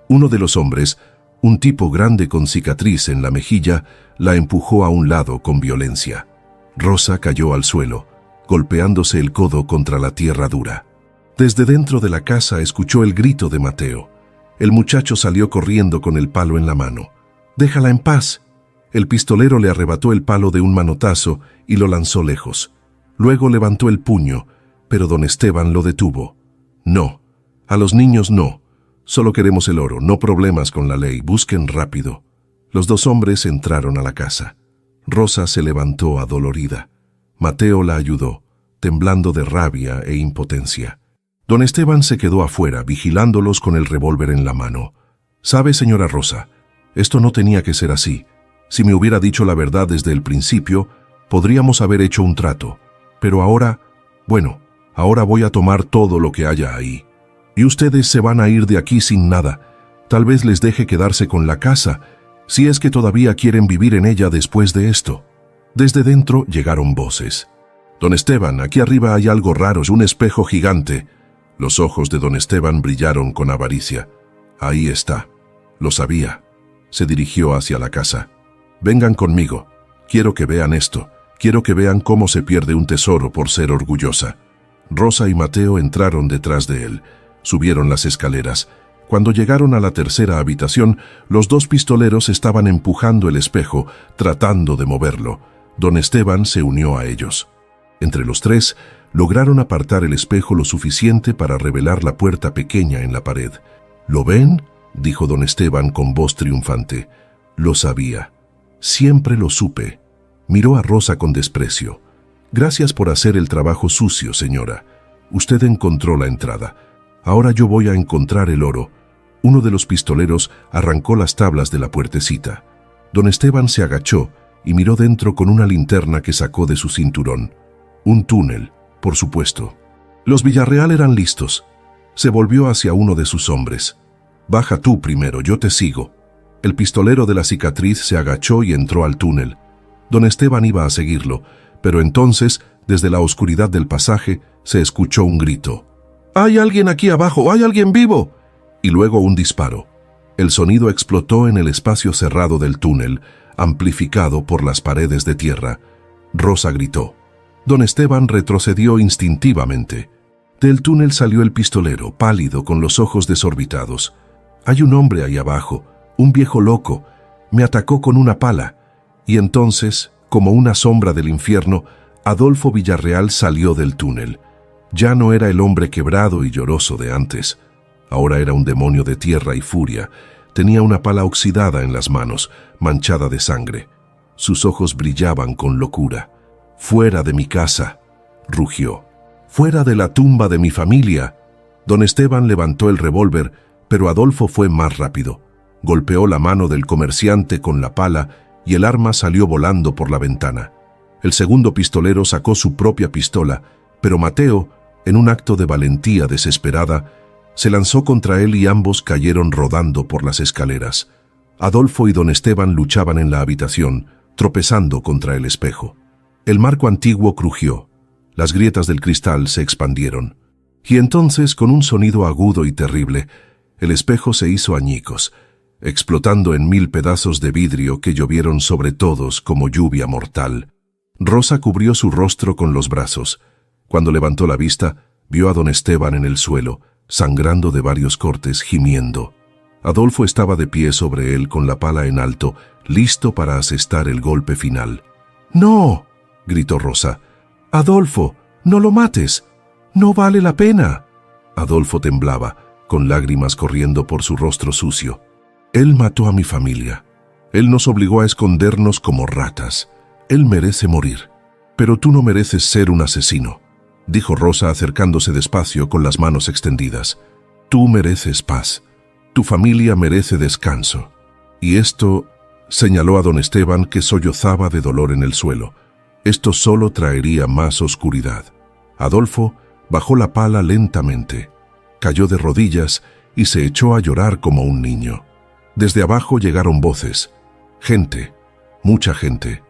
Uno de los hombres, un tipo grande con cicatriz en la mejilla, la empujó a un lado con violencia. Rosa cayó al suelo, golpeándose el codo contra la tierra dura. Desde dentro de la casa escuchó el grito de Mateo. El muchacho salió corriendo con el palo en la mano. «¡Déjala en paz!». El pistolero le arrebató el palo de un manotazo y lo lanzó lejos. Luego levantó el puño, pero don Esteban lo detuvo. «No, a los niños no. Solo queremos el oro, no problemas con la ley, busquen rápido». Los dos hombres entraron a la casa. Rosa se levantó adolorida. Mateo la ayudó, temblando de rabia e impotencia. Don Esteban se quedó afuera, vigilándolos con el revólver en la mano. «¿Sabe, señora Rosa? Esto no tenía que ser así. Si me hubiera dicho la verdad desde el principio, podríamos haber hecho un trato. Pero ahora, bueno, ahora voy a tomar todo lo que haya ahí. Y ustedes se van a ir de aquí sin nada. Tal vez les deje quedarse con la casa, si es que todavía quieren vivir en ella después de esto». Desde dentro llegaron voces. «Don Esteban, aquí arriba hay algo raro, es un espejo gigante». Los ojos de don Esteban brillaron con avaricia. «Ahí está. Lo sabía». Se dirigió hacia la casa. «Vengan conmigo. Quiero que vean esto. Quiero que vean cómo se pierde un tesoro por ser orgullosa». Rosa y Mateo entraron detrás de él. Subieron las escaleras. Cuando llegaron a la tercera habitación, los dos pistoleros estaban empujando el espejo, tratando de moverlo. Don Esteban se unió a ellos. Entre los tres, lograron apartar el espejo lo suficiente para revelar la puerta pequeña en la pared. «¿Lo ven?», dijo don Esteban con voz triunfante. «Lo sabía. Siempre lo supe». Miró a Rosa con desprecio. «Gracias por hacer el trabajo sucio, señora. Usted encontró la entrada. Ahora yo voy a encontrar el oro». Uno de los pistoleros arrancó las tablas de la puertecita. Don Esteban se agachó y miró dentro con una linterna que sacó de su cinturón. Un túnel, por supuesto. Los Villarreal eran listos. Se volvió hacia uno de sus hombres. «Baja tú primero, yo te sigo». El pistolero de la cicatriz se agachó y entró al túnel. Don Esteban iba a seguirlo, pero entonces, desde la oscuridad del pasaje, se escuchó un grito. «¡Hay alguien aquí abajo! ¡Hay alguien vivo!». Y luego un disparo. El sonido explotó en el espacio cerrado del túnel, amplificado por las paredes de tierra. Rosa gritó. Don Esteban retrocedió instintivamente. Del túnel salió el pistolero, pálido, con los ojos desorbitados. «Hay un hombre ahí abajo, un viejo loco. Me atacó con una pala». Y entonces, como una sombra del infierno, Adolfo Villarreal salió del túnel. Ya no era el hombre quebrado y lloroso de antes. Ahora era un demonio de tierra y furia. Tenía una pala oxidada en las manos, manchada de sangre. Sus ojos brillaban con locura. «¡Fuera de mi casa!», rugió. «¡Fuera de la tumba de mi familia!». Don Esteban levantó el revólver, pero Adolfo fue más rápido. Golpeó la mano del comerciante con la pala y el arma salió volando por la ventana. El segundo pistolero sacó su propia pistola, pero Mateo, en un acto de valentía desesperada, se lanzó contra él y ambos cayeron rodando por las escaleras. Adolfo y don Esteban luchaban en la habitación, tropezando contra el espejo. El marco antiguo crujió. Las grietas del cristal se expandieron. Y entonces, con un sonido agudo y terrible, el espejo se hizo añicos, explotando en 1000 pedazos de vidrio que llovieron sobre todos como lluvia mortal. Rosa cubrió su rostro con los brazos. Cuando levantó la vista, vio a don Esteban en el suelo, sangrando de varios cortes, gimiendo. Adolfo estaba de pie sobre él con la pala en alto, listo para asestar el golpe final. «¡No!», gritó Rosa. «Adolfo, no lo mates. No vale la pena». Adolfo temblaba, con lágrimas corriendo por su rostro sucio. «Él mató a mi familia. Él nos obligó a escondernos como ratas. Él merece morir. Pero tú no mereces ser un asesino», dijo Rosa acercándose despacio con las manos extendidas. «Tú mereces paz. Tu familia merece descanso». Y esto, señaló a don Esteban, que sollozaba de dolor en el suelo. Esto solo traería más oscuridad. Adolfo bajó la pala lentamente, cayó de rodillas y se echó a llorar como un niño. Desde abajo llegaron voces. Gente, mucha gente.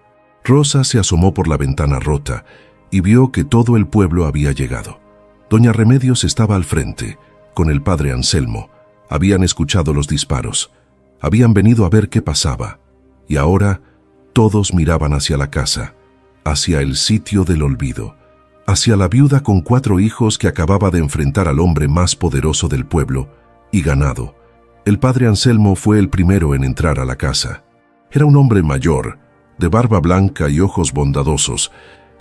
Rosa se asomó por la ventana rota y vio que todo el pueblo había llegado. Doña Remedios estaba al frente, con el padre Anselmo. Habían escuchado los disparos. Habían venido a ver qué pasaba. Y ahora todos miraban hacia la casa, hacia el sitio del olvido, hacia la viuda con 4 hijos que acababa de enfrentar al hombre más poderoso del pueblo y ganado. El padre Anselmo fue el primero en entrar a la casa. Era un hombre mayor, de barba blanca y ojos bondadosos,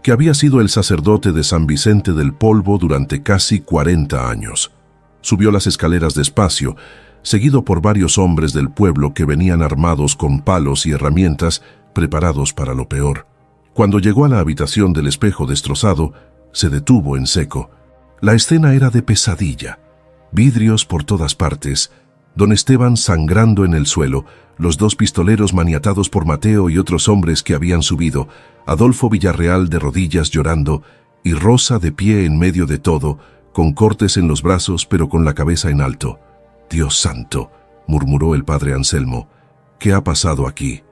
que había sido el sacerdote de San Vicente del Polvo durante casi 40 años. Subió las escaleras despacio, seguido por varios hombres del pueblo que venían armados con palos y herramientas, preparados para lo peor. Cuando llegó a la habitación del espejo destrozado, se detuvo en seco. La escena era de pesadilla. Vidrios por todas partes, don Esteban sangrando en el suelo, los 2 pistoleros maniatados por Mateo y otros hombres que habían subido, Adolfo Villarreal de rodillas llorando, y Rosa de pie en medio de todo, con cortes en los brazos pero con la cabeza en alto. «Dios santo», murmuró el padre Anselmo. «¿Qué ha pasado aquí?».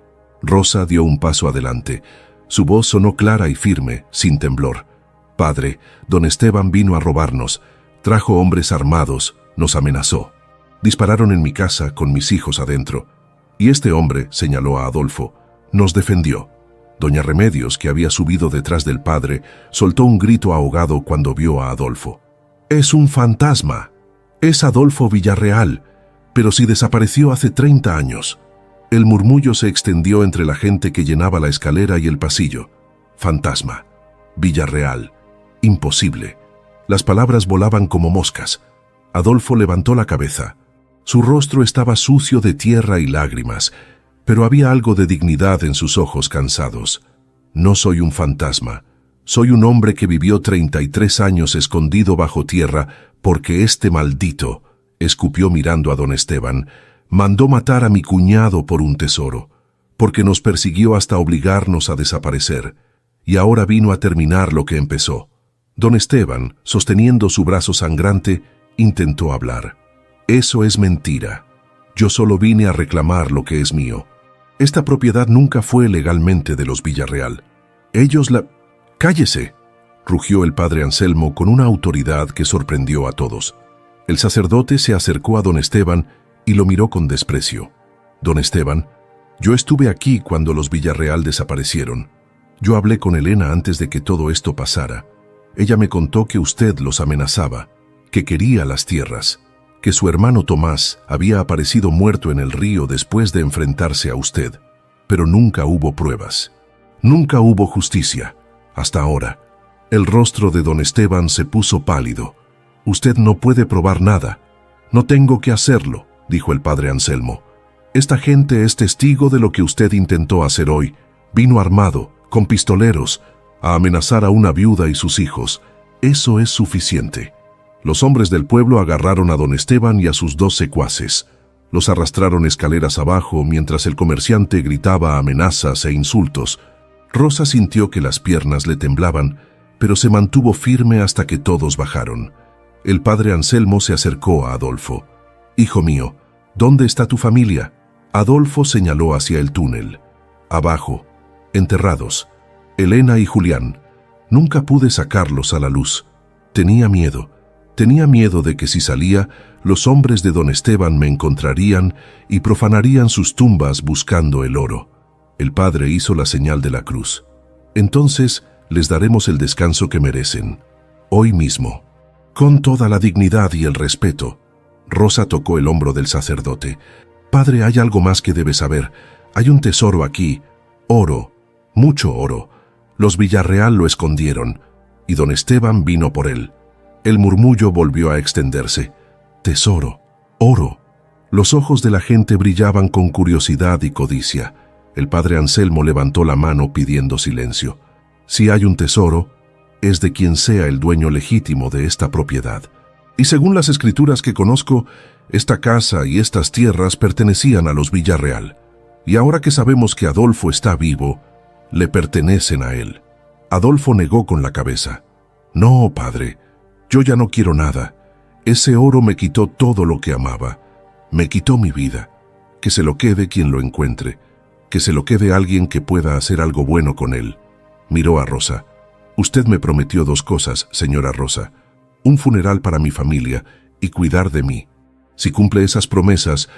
Rosa dio un paso adelante. Su voz sonó clara y firme, sin temblor. «Padre, don Esteban vino a robarnos. Trajo hombres armados, nos amenazó. Dispararon en mi casa con mis hijos adentro. Y este hombre», señaló a Adolfo, «nos defendió». Doña Remedios, que había subido detrás del padre, soltó un grito ahogado cuando vio a Adolfo. «Es un fantasma. Es Adolfo Villarreal, pero si desapareció hace 30 años». El murmullo se extendió entre la gente que llenaba la escalera y el pasillo. «Fantasma. Villarreal. Imposible». Las palabras volaban como moscas. Adolfo levantó la cabeza. Su rostro estaba sucio de tierra y lágrimas, pero había algo de dignidad en sus ojos cansados. «No soy un fantasma. Soy un hombre que vivió 33 años escondido bajo tierra porque este maldito», escupió mirando a don Esteban, «mandó matar a mi cuñado por un tesoro, porque nos persiguió hasta obligarnos a desaparecer, y ahora vino a terminar lo que empezó». Don Esteban, sosteniendo su brazo sangrante, intentó hablar. «Eso es mentira. Yo solo vine a reclamar lo que es mío. Esta propiedad nunca fue legalmente de los Villarreal. Ellos la...» «¡Cállese!», rugió el padre Anselmo con una autoridad que sorprendió a todos. El sacerdote se acercó a don Esteban y lo miró con desprecio. «Don Esteban, yo estuve aquí cuando los Villarreal desaparecieron. Yo hablé con Elena antes de que todo esto pasara. Ella me contó que usted los amenazaba, que quería las tierras, que su hermano Tomás había aparecido muerto en el río después de enfrentarse a usted. Pero nunca hubo pruebas. Nunca hubo justicia. Hasta ahora». El rostro de don Esteban se puso pálido. «Usted no puede probar nada». «No tengo que hacerlo», dijo el padre Anselmo. «Esta gente es testigo de lo que usted intentó hacer hoy. Vino armado, con pistoleros, a amenazar a una viuda y sus hijos. Eso es suficiente». Los hombres del pueblo agarraron a don Esteban y a sus 2 secuaces. Los arrastraron escaleras abajo mientras el comerciante gritaba amenazas e insultos. Rosa sintió que las piernas le temblaban, pero se mantuvo firme hasta que todos bajaron. El padre Anselmo se acercó a Adolfo. «Hijo mío, ¿dónde está tu familia?». Adolfo señaló hacia el túnel. «Abajo, enterrados. Elena y Julián. Nunca pude sacarlos a la luz. Tenía miedo. Tenía miedo de que si salía, los hombres de don Esteban me encontrarían y profanarían sus tumbas buscando el oro». El padre hizo la señal de la cruz. «Entonces les daremos el descanso que merecen. Hoy mismo». Con toda la dignidad y el respeto, Rosa tocó el hombro del sacerdote. Padre, hay algo más que debe saber. Hay un tesoro aquí. Oro. Mucho oro. Los Villarreal lo escondieron, y don Esteban vino por él. El murmullo volvió a extenderse. Tesoro. Oro. Los ojos de la gente brillaban con curiosidad y codicia. El padre Anselmo levantó la mano pidiendo silencio. Si hay un tesoro, es de quien sea el dueño legítimo de esta propiedad. Y según las escrituras que conozco, esta casa y estas tierras pertenecían a los Villarreal. Y ahora que sabemos que Adolfo está vivo, le pertenecen a él. Adolfo negó con la cabeza. No, padre, yo ya no quiero nada. Ese oro me quitó todo lo que amaba. Me quitó mi vida. Que se lo quede quien lo encuentre. Que se lo quede alguien que pueda hacer algo bueno con él. Miró a Rosa. Usted me prometió dos cosas, señora Rosa. Un funeral para mi familia y cuidar de mí. Si cumple esas promesas,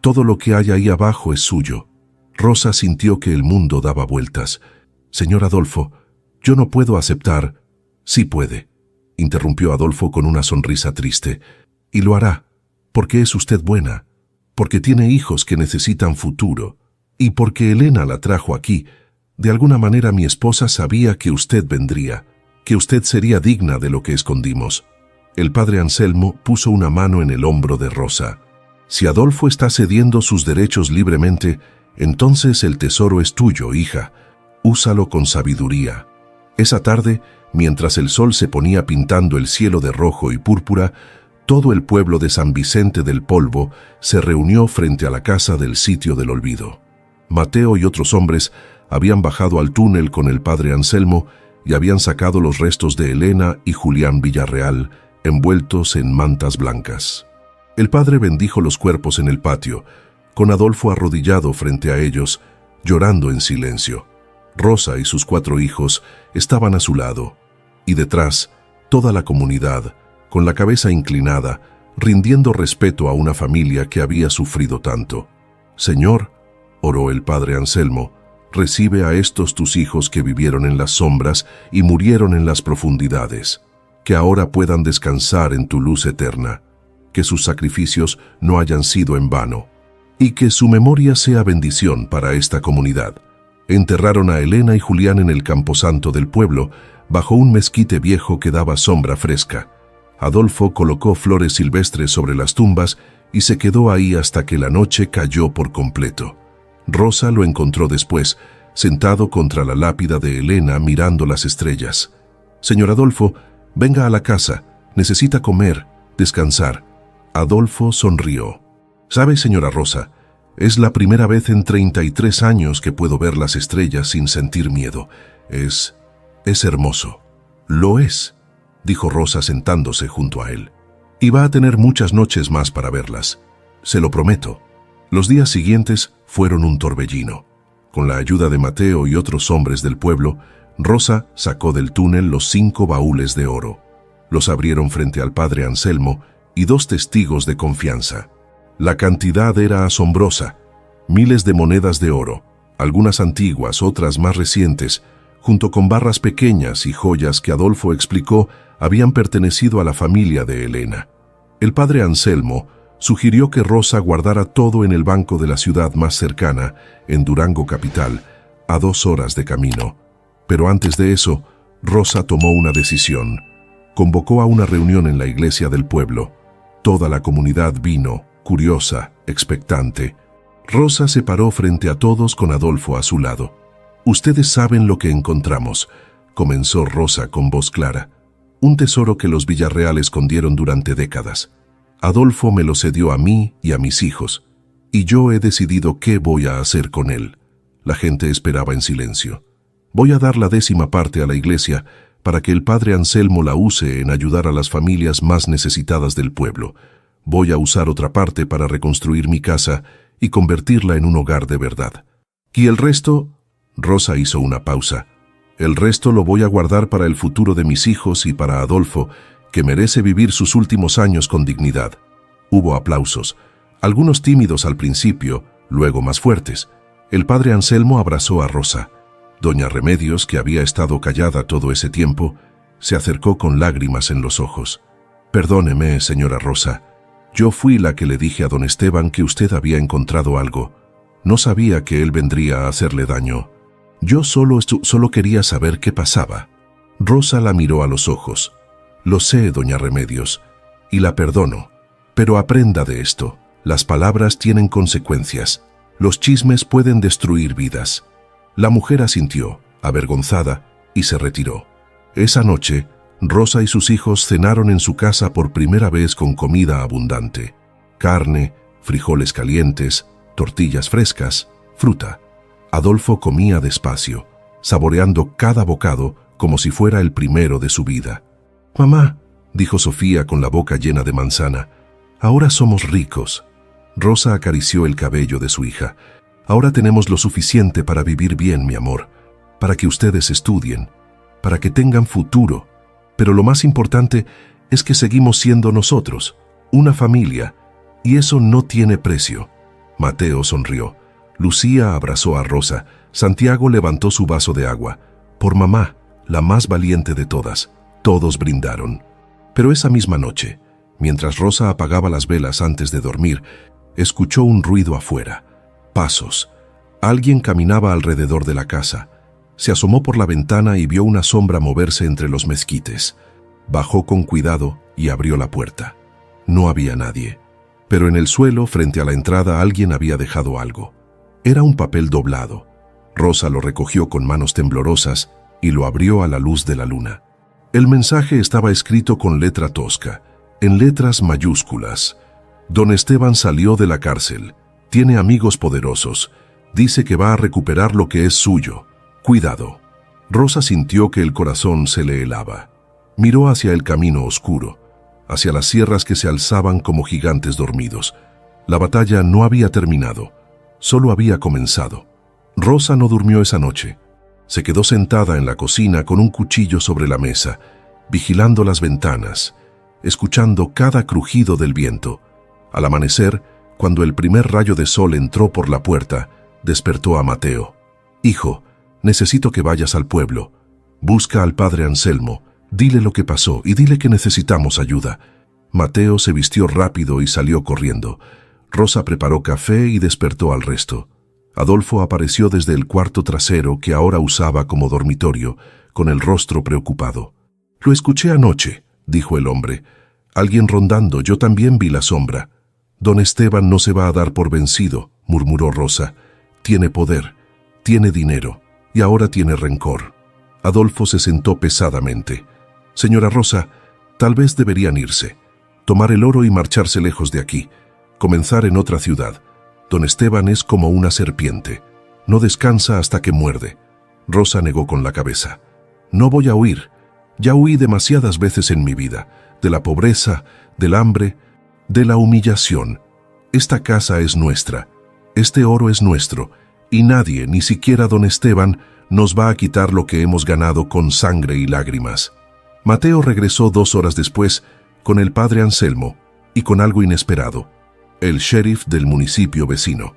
todo lo que hay ahí abajo es suyo. Rosa sintió que el mundo daba vueltas. Señor Adolfo, yo no puedo aceptar. Sí puede, interrumpió Adolfo con una sonrisa triste. Y lo hará, porque es usted buena, porque tiene hijos que necesitan futuro, y porque Elena la trajo aquí. De alguna manera mi esposa sabía que usted vendría, que usted sería digna de lo que escondimos. El padre Anselmo puso una mano en el hombro de Rosa. Si Adolfo está cediendo sus derechos libremente, entonces el tesoro es tuyo, hija. Úsalo con sabiduría. Esa tarde, mientras el sol se ponía pintando el cielo de rojo y púrpura, todo el pueblo de San Vicente del Polvo se reunió frente a la casa del sitio del olvido. Mateo y otros hombres habían bajado al túnel con el padre Anselmo y habían sacado los restos de Elena y Julián Villarreal, envueltos en mantas blancas. El padre bendijo los cuerpos en el patio, con Adolfo arrodillado frente a ellos, llorando en silencio. Rosa y sus 4 hijos estaban a su lado, y detrás, toda la comunidad, con la cabeza inclinada, rindiendo respeto a una familia que había sufrido tanto. Señor, oró el padre Anselmo, recibe a estos tus hijos que vivieron en las sombras y murieron en las profundidades, que ahora puedan descansar en tu luz eterna, que sus sacrificios no hayan sido en vano, y que su memoria sea bendición para esta comunidad. Enterraron a Elena y Julián en el camposanto del pueblo, bajo un mezquite viejo que daba sombra fresca. Adolfo colocó flores silvestres sobre las tumbas y se quedó ahí hasta que la noche cayó por completo. Rosa lo encontró después, sentado contra la lápida de Elena mirando las estrellas. Señor Adolfo, venga a la casa, necesita comer, descansar. Adolfo sonrió. ¿Sabe, señora Rosa? Es la primera vez en 33 años que puedo ver las estrellas sin sentir miedo. Es hermoso. Lo es, dijo Rosa sentándose junto a él. Y va a tener muchas noches más para verlas. Se lo prometo. Los días siguientes fueron un torbellino. Con la ayuda de Mateo y otros hombres del pueblo, Rosa sacó del túnel los 5 baúles de oro. Los abrieron frente al padre Anselmo y 2 testigos de confianza. La cantidad era asombrosa. Miles de monedas de oro, algunas antiguas, otras más recientes, junto con barras pequeñas y joyas que Adolfo explicó habían pertenecido a la familia de Elena. El padre Anselmo sugirió que Rosa guardara todo en el banco de la ciudad más cercana, en Durango capital, a 2 horas de camino. Pero antes de eso, Rosa tomó una decisión. Convocó a una reunión en la iglesia del pueblo. Toda la comunidad vino, curiosa, expectante. Rosa se paró frente a todos con Adolfo a su lado. «Ustedes saben lo que encontramos», comenzó Rosa con voz clara. «Un tesoro que los Villarreal escondieron durante décadas. Adolfo me lo cedió a mí y a mis hijos, y yo he decidido qué voy a hacer con él». La gente esperaba en silencio. «Voy a dar la 10ª parte a la iglesia para que el padre Anselmo la use en ayudar a las familias más necesitadas del pueblo. Voy a usar otra parte para reconstruir mi casa y convertirla en un hogar de verdad. Y el resto...» Rosa hizo una pausa. «El resto lo voy a guardar para el futuro de mis hijos y para Adolfo, que merece vivir sus últimos años con dignidad». Hubo aplausos, algunos tímidos al principio, luego más fuertes. El padre Anselmo abrazó a Rosa. Doña Remedios, que había estado callada todo ese tiempo, se acercó con lágrimas en los ojos. Perdóneme, señora Rosa. Yo fui la que le dije a don Esteban que usted había encontrado algo. No sabía que él vendría a hacerle daño. Yo solo quería saber qué pasaba. Rosa la miró a los ojos. Lo sé, doña Remedios, y la perdono. Pero aprenda de esto. Las palabras tienen consecuencias. Los chismes pueden destruir vidas. La mujer asintió, avergonzada, y se retiró. Esa noche, Rosa y sus hijos cenaron en su casa por primera vez con comida abundante. Carne, frijoles calientes, tortillas frescas, fruta. Adolfo comía despacio, saboreando cada bocado como si fuera el primero de su vida. «Mamá», dijo Sofía con la boca llena de manzana, «ahora somos ricos». Rosa acarició el cabello de su hija. «Ahora tenemos lo suficiente para vivir bien, mi amor, para que ustedes estudien, para que tengan futuro. Pero lo más importante es que seguimos siendo nosotros, una familia, y eso no tiene precio». Mateo sonrió. Lucía abrazó a Rosa. Santiago levantó su vaso de agua. Por mamá, la más valiente de todas. Todos brindaron. Pero esa misma noche, mientras Rosa apagaba las velas antes de dormir, escuchó un ruido afuera. Pasos. Alguien caminaba alrededor de la casa. Se asomó por la ventana y vio una sombra moverse entre los mezquites. Bajó con cuidado y abrió la puerta. No había nadie. Pero en el suelo, frente a la entrada, alguien había dejado algo. Era un papel doblado. Rosa lo recogió con manos temblorosas y lo abrió a la luz de la luna. El mensaje estaba escrito con letra tosca, en letras mayúsculas. Don Esteban salió de la cárcel. Tiene amigos poderosos. Dice que va a recuperar lo que es suyo. Cuidado. Rosa sintió que el corazón se le helaba. Miró hacia el camino oscuro, hacia las sierras que se alzaban como gigantes dormidos. La batalla no había terminado, solo había comenzado. Rosa no durmió esa noche. Se quedó sentada en la cocina con un cuchillo sobre la mesa, vigilando las ventanas, escuchando cada crujido del viento. Al amanecer, cuando el primer rayo de sol entró por la puerta, despertó a Mateo. «Hijo, necesito que vayas al pueblo. Busca al padre Anselmo. Dile lo que pasó y dile que necesitamos ayuda». Mateo se vistió rápido y salió corriendo. Rosa preparó café y despertó al resto. Adolfo apareció desde el cuarto trasero que ahora usaba como dormitorio, con el rostro preocupado. «Lo escuché anoche», dijo el hombre. «Alguien rondando, yo también vi la sombra». «Don Esteban no se va a dar por vencido», murmuró Rosa. «Tiene poder, tiene dinero y ahora tiene rencor». Adolfo se sentó pesadamente. «Señora Rosa, tal vez deberían irse, tomar el oro y marcharse lejos de aquí, comenzar en otra ciudad. Don Esteban es como una serpiente, no descansa hasta que muerde». Rosa negó con la cabeza. «No voy a huir. Ya huí demasiadas veces en mi vida, de la pobreza, del hambre, de la humillación. Esta casa es nuestra, este oro es nuestro, y nadie, ni siquiera don Esteban, nos va a quitar lo que hemos ganado con sangre y lágrimas». Mateo regresó 2 horas después con el padre Anselmo y con algo inesperado. El sheriff del municipio vecino.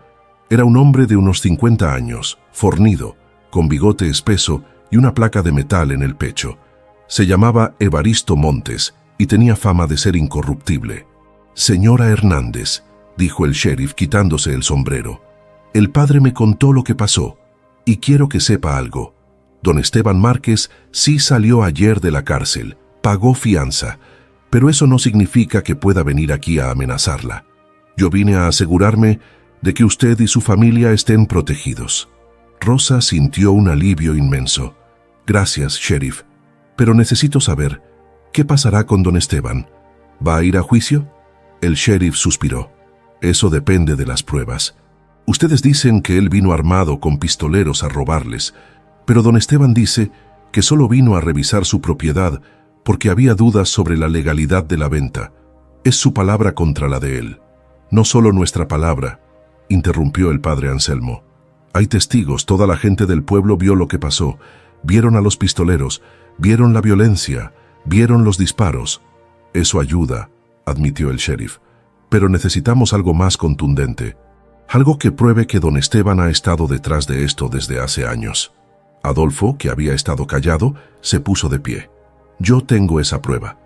Era un hombre de unos 50 años, fornido, con bigote espeso y una placa de metal en el pecho. Se llamaba Evaristo Montes y tenía fama de ser incorruptible. «Señora Hernández», dijo el sheriff quitándose el sombrero, «el padre me contó lo que pasó y quiero que sepa algo. Don Esteban Márquez sí salió ayer de la cárcel, pagó fianza, pero eso no significa que pueda venir aquí a amenazarla. Yo vine a asegurarme de que usted y su familia estén protegidos». Rosa sintió un alivio inmenso. «Gracias, sheriff, pero necesito saber, ¿qué pasará con don Esteban? ¿Va a ir a juicio?». El sheriff suspiró. «Eso depende de las pruebas. Ustedes dicen que él vino armado con pistoleros a robarles, pero don Esteban dice que solo vino a revisar su propiedad porque había dudas sobre la legalidad de la venta. Es su palabra contra la de él». «No solo nuestra palabra», interrumpió el padre Anselmo. «Hay testigos, toda la gente del pueblo vio lo que pasó, vieron a los pistoleros, vieron la violencia, vieron los disparos». «Eso ayuda», admitió el sheriff, «pero necesitamos algo más contundente, algo que pruebe que don Esteban ha estado detrás de esto desde hace años». Adolfo, que había estado callado, se puso de pie. «Yo tengo esa prueba.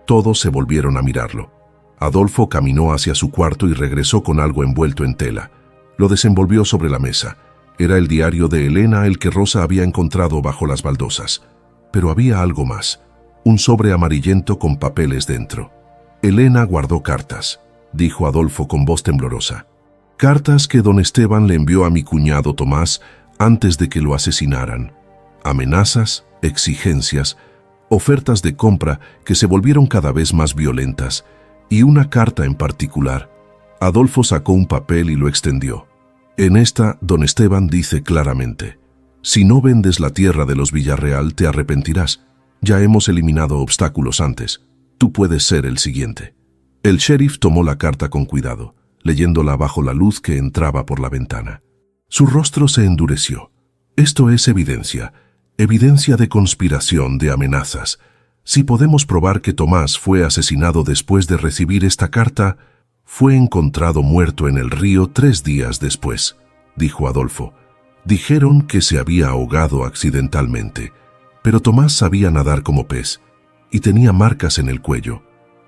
Todos se volvieron a mirarlo. Adolfo caminó hacia su cuarto y regresó con algo envuelto en tela. Lo desenvolvió sobre la mesa. Era el diario de Elena, el que Rosa había encontrado bajo las baldosas. Pero había algo más, un sobre amarillento con papeles dentro. Elena guardó cartas, dijo Adolfo con voz temblorosa. Cartas que don Esteban le envió a mi cuñado Tomás antes de que lo asesinaran. Amenazas, exigencias, ofertas de compra que se volvieron cada vez más violentas, y una carta en particular. Adolfo sacó un papel y lo extendió. En esta, don Esteban dice claramente: si no vendes la tierra de los Villarreal, te arrepentirás. Ya hemos eliminado obstáculos antes. Tú puedes ser el siguiente. El sheriff tomó la carta con cuidado, leyéndola bajo la luz que entraba por la ventana. Su rostro se endureció. Esto es evidencia de conspiración, de amenazas. Si podemos probar que Tomás fue asesinado después de recibir esta carta, fue encontrado muerto en el río 3 días después, dijo Adolfo. Dijeron que se había ahogado accidentalmente, pero Tomás sabía nadar como pez y tenía marcas en el cuello,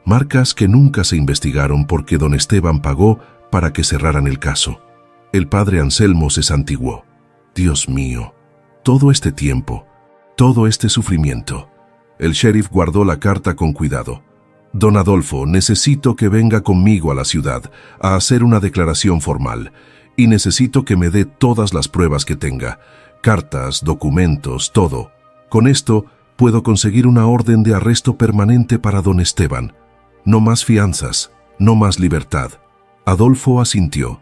marcas que nunca se investigaron porque don Esteban pagó para que cerraran el caso. El padre Anselmo se santiguó. Dios mío, todo este tiempo, todo este sufrimiento. El sheriff guardó la carta con cuidado. Don Adolfo, necesito que venga conmigo a la ciudad a hacer una declaración formal, y necesito que me dé todas las pruebas que tenga, cartas, documentos, todo. Con esto puedo conseguir una orden de arresto permanente para don Esteban. No más fianzas, no más libertad. Adolfo asintió.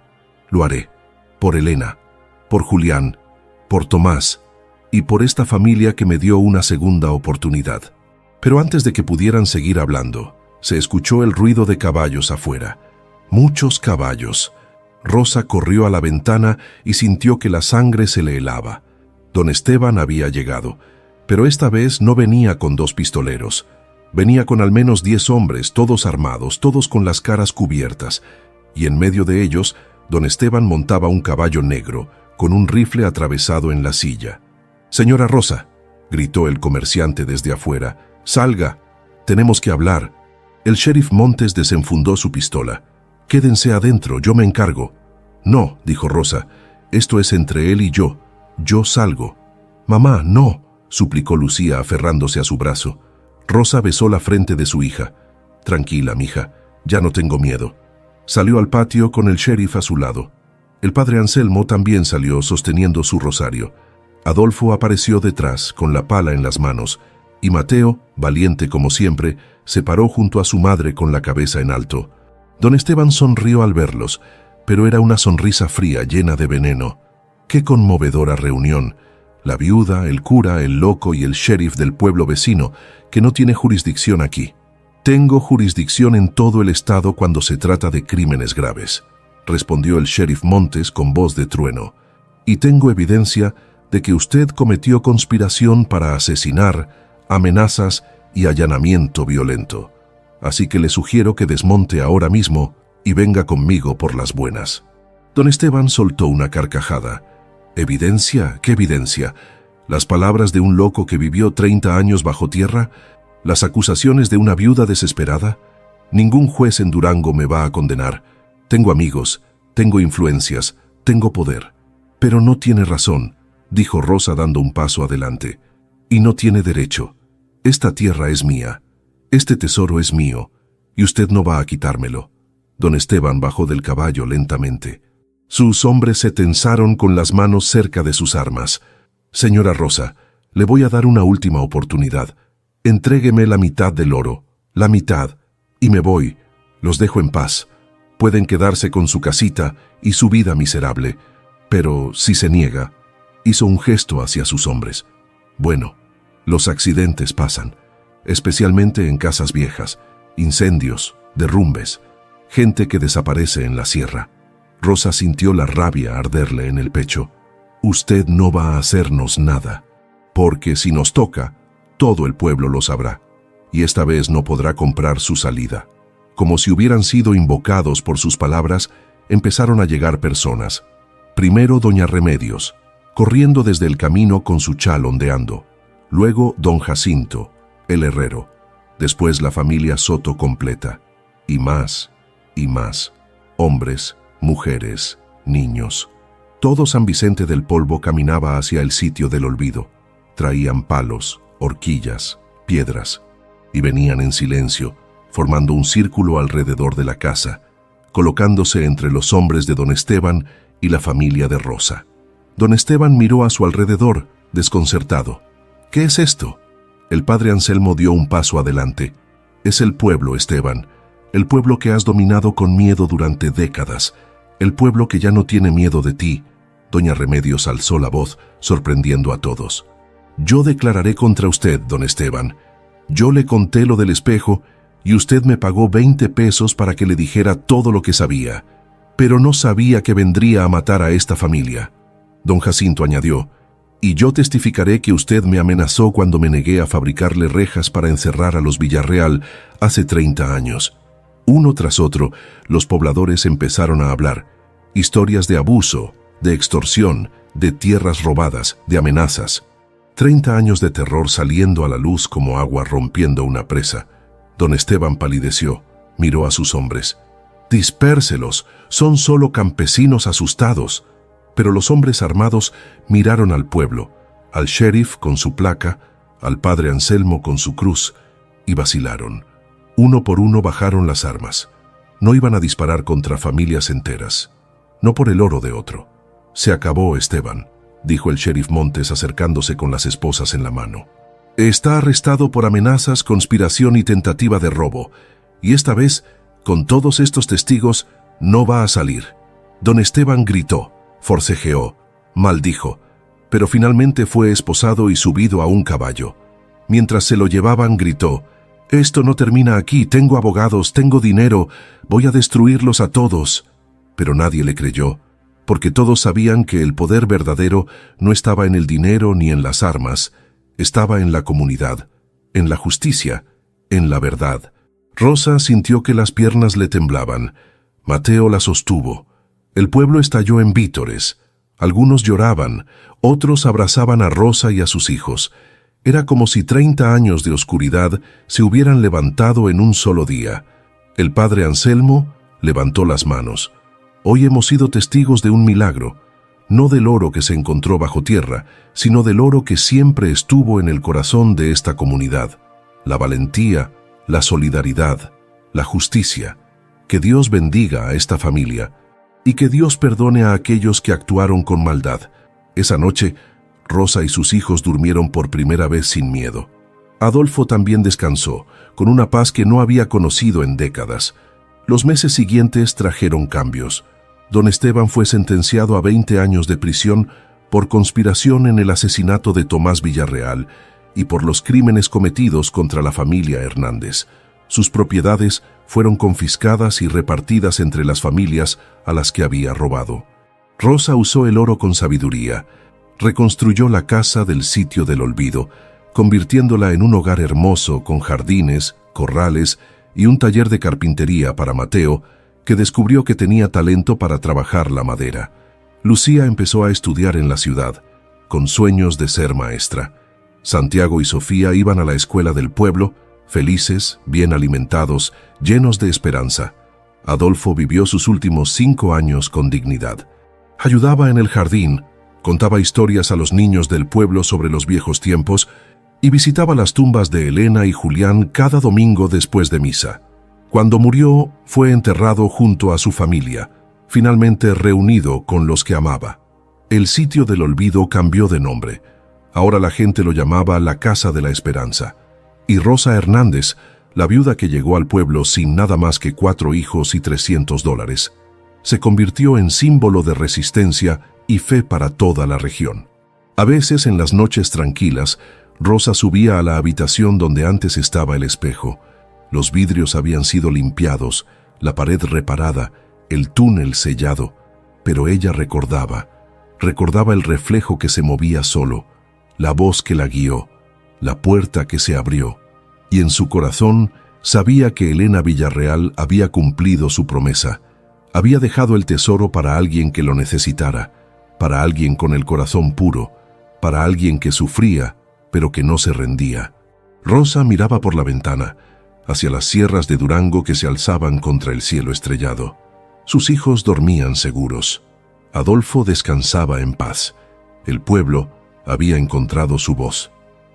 Lo haré. Por Elena, por Julián, por Tomás y por esta familia que me dio una segunda oportunidad. Pero antes de que pudieran seguir hablando, se escuchó el ruido de caballos afuera. Muchos caballos. Rosa corrió a la ventana y sintió que la sangre se le helaba. Don Esteban había llegado, pero esta vez no venía con 2 pistoleros. Venía con al menos 10 hombres, todos armados, todos con las caras cubiertas, y en medio de ellos, don Esteban montaba un caballo negro, con un rifle atravesado en la silla. «Señora Rosa», gritó el comerciante desde afuera, «salga, tenemos que hablar». El sheriff Montes desenfundó su pistola. «Quédense adentro, yo me encargo». «No», dijo Rosa, «esto es entre él y yo. Yo salgo». «Mamá, no», suplicó Lucía aferrándose a su brazo. Rosa besó la frente de su hija. «Tranquila, mija, ya no tengo miedo». Salió al patio con el sheriff a su lado. El padre Anselmo también salió sosteniendo su rosario. Adolfo apareció detrás con la pala en las manos, y Mateo, valiente como siempre, se paró junto a su madre con la cabeza en alto. Don Esteban sonrió al verlos, pero era una sonrisa fría, llena de veneno. ¡Qué conmovedora reunión! La viuda, el cura, el loco y el sheriff del pueblo vecino, que no tiene jurisdicción aquí. «Tengo jurisdicción en todo el estado cuando se trata de crímenes graves», respondió el sheriff Montes con voz de trueno. «Y tengo evidencia de que usted cometió conspiración para asesinar, amenazas y allanamiento violento. Así que le sugiero que desmonte ahora mismo y venga conmigo por las buenas». Don Esteban soltó una carcajada. «¿Evidencia? ¿Qué evidencia? ¿Las palabras de un loco que vivió 30 años bajo tierra? ¿Las acusaciones de una viuda desesperada? Ningún juez en Durango me va a condenar. Tengo amigos, tengo influencias, tengo poder». «Pero no tiene razón», dijo Rosa dando un paso adelante. «Y no tiene derecho. Esta tierra es mía. Este tesoro es mío, y usted no va a quitármelo». Don Esteban bajó del caballo lentamente. Sus hombres se tensaron con las manos cerca de sus armas. «Señora Rosa, le voy a dar una última oportunidad. Entrégueme la mitad del oro, la mitad, y me voy. Los dejo en paz. Pueden quedarse con su casita y su vida miserable. Pero si se niega», hizo un gesto hacia sus hombres. «Bueno, los accidentes pasan, especialmente en casas viejas, incendios, derrumbes, gente que desaparece en la sierra». Rosa sintió la rabia arderle en el pecho. «Usted no va a hacernos nada, porque si nos toca, todo el pueblo lo sabrá, y esta vez no podrá comprar su salida». Como si hubieran sido invocados por sus palabras, empezaron a llegar personas. Primero doña Remedios, corriendo desde el camino con su chal ondeando. Luego don Jacinto, el herrero. después la familia Soto completa, y más, hombres, mujeres, niños. Todo San Vicente del Polvo caminaba hacia el sitio del olvido. Traían palos, horquillas, piedras, y venían en silencio, formando un círculo alrededor de la casa, colocándose entre los hombres de don Esteban y la familia de Rosa. Don Esteban miró a su alrededor, desconcertado. ¿Qué es esto? El padre Anselmo dio un paso adelante. Es el pueblo, Esteban, el pueblo que has dominado con miedo durante décadas, el pueblo que ya no tiene miedo de ti. Doña Remedios alzó la voz, sorprendiendo a todos. Yo declararé contra usted, don Esteban. Yo le conté lo del espejo y usted me pagó 20 pesos para que le dijera todo lo que sabía. Pero no sabía que vendría a matar a esta familia. Don Jacinto añadió, y yo testificaré que usted me amenazó cuando me negué a fabricarle rejas para encerrar a los Villarreal hace 30 años. Uno tras otro, los pobladores empezaron a hablar. Historias de abuso, de extorsión, de tierras robadas, de amenazas. 30 años de terror saliendo a la luz como agua rompiendo una presa. Don Esteban palideció, miró a sus hombres. Dispérselos, son solo campesinos asustados. Pero los hombres armados miraron al pueblo, al sheriff con su placa, al padre Anselmo con su cruz, y vacilaron. Uno por uno bajaron las armas. No iban a disparar contra familias enteras, no por el oro de otro. Se acabó, Esteban, dijo el sheriff Montes acercándose con las esposas en la mano. Está arrestado por amenazas, conspiración y tentativa de robo, y esta vez, con todos estos testigos, no va a salir. Don Esteban gritó, forcejeó, maldijo, pero finalmente fue esposado y subido a un caballo. Mientras se lo llevaban, gritó, «Esto no termina aquí, tengo abogados, tengo dinero, voy a destruirlos a todos». Pero nadie le creyó, porque todos sabían que el poder verdadero no estaba en el dinero ni en las armas, estaba en la comunidad, en la justicia, en la verdad. Rosa sintió que las piernas le temblaban. Mateo la sostuvo. El pueblo estalló en vítores. Algunos lloraban, otros abrazaban a Rosa y a sus hijos. Era como si 30 años de oscuridad se hubieran levantado en un solo día. El padre Anselmo levantó las manos. Hoy hemos sido testigos de un milagro, no del oro que se encontró bajo tierra, sino del oro que siempre estuvo en el corazón de esta comunidad. La valentía, la solidaridad, la justicia. Que Dios bendiga a esta familia y que Dios perdone a aquellos que actuaron con maldad. Esa noche, Rosa y sus hijos durmieron por primera vez sin miedo. Adolfo también descansó, con una paz que no había conocido en décadas. Los meses siguientes trajeron cambios. Don Esteban fue sentenciado a 20 años de prisión por conspiración en el asesinato de Tomás Villarreal y por los crímenes cometidos contra la familia Hernández. Sus propiedades fueron confiscadas y repartidas entre las familias a las que había robado. Rosa usó el oro con sabiduría. Reconstruyó la casa del sitio del olvido, convirtiéndola en un hogar hermoso con jardines, corrales y un taller de carpintería para Mateo, que descubrió que tenía talento para trabajar la madera. Lucía empezó a estudiar en la ciudad, con sueños de ser maestra. Santiago y Sofía iban a la escuela del pueblo, felices, bien alimentados, llenos de esperanza. Adolfo vivió sus últimos 5 años con dignidad. Ayudaba en el jardín, contaba historias a los niños del pueblo sobre los viejos tiempos y visitaba las tumbas de Elena y Julián cada domingo después de misa. Cuando murió, fue enterrado junto a su familia, finalmente reunido con los que amaba. El sitio del olvido cambió de nombre. Ahora la gente lo llamaba la Casa de la Esperanza. Y Rosa Hernández, la viuda que llegó al pueblo sin nada más que 4 hijos y $300, se convirtió en símbolo de resistencia y fe para toda la región. A veces, en las noches tranquilas, Rosa subía a la habitación donde antes estaba el espejo. Los vidrios habían sido limpiados, la pared reparada, el túnel sellado, pero ella recordaba el reflejo que se movía solo, la voz que la guió, la puerta que se abrió, y en su corazón sabía que Elena Villarreal había cumplido su promesa, había dejado el tesoro para alguien que lo necesitara, para alguien con el corazón puro, para alguien que sufría, pero que no se rendía. Rosa miraba por la ventana, hacia las sierras de Durango que se alzaban contra el cielo estrellado. Sus hijos dormían seguros. Adolfo descansaba en paz. El pueblo había encontrado su voz.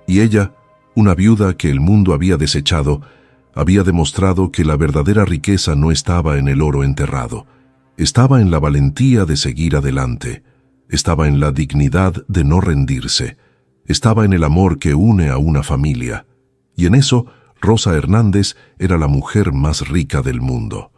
Y ella, una viuda que el mundo había desechado, había demostrado que la verdadera riqueza no estaba en el oro enterrado. Estaba en la valentía de seguir adelante. Estaba en la dignidad de no rendirse. Estaba en el amor que une a una familia. Y en eso, Rosa Hernández era la mujer más rica del mundo.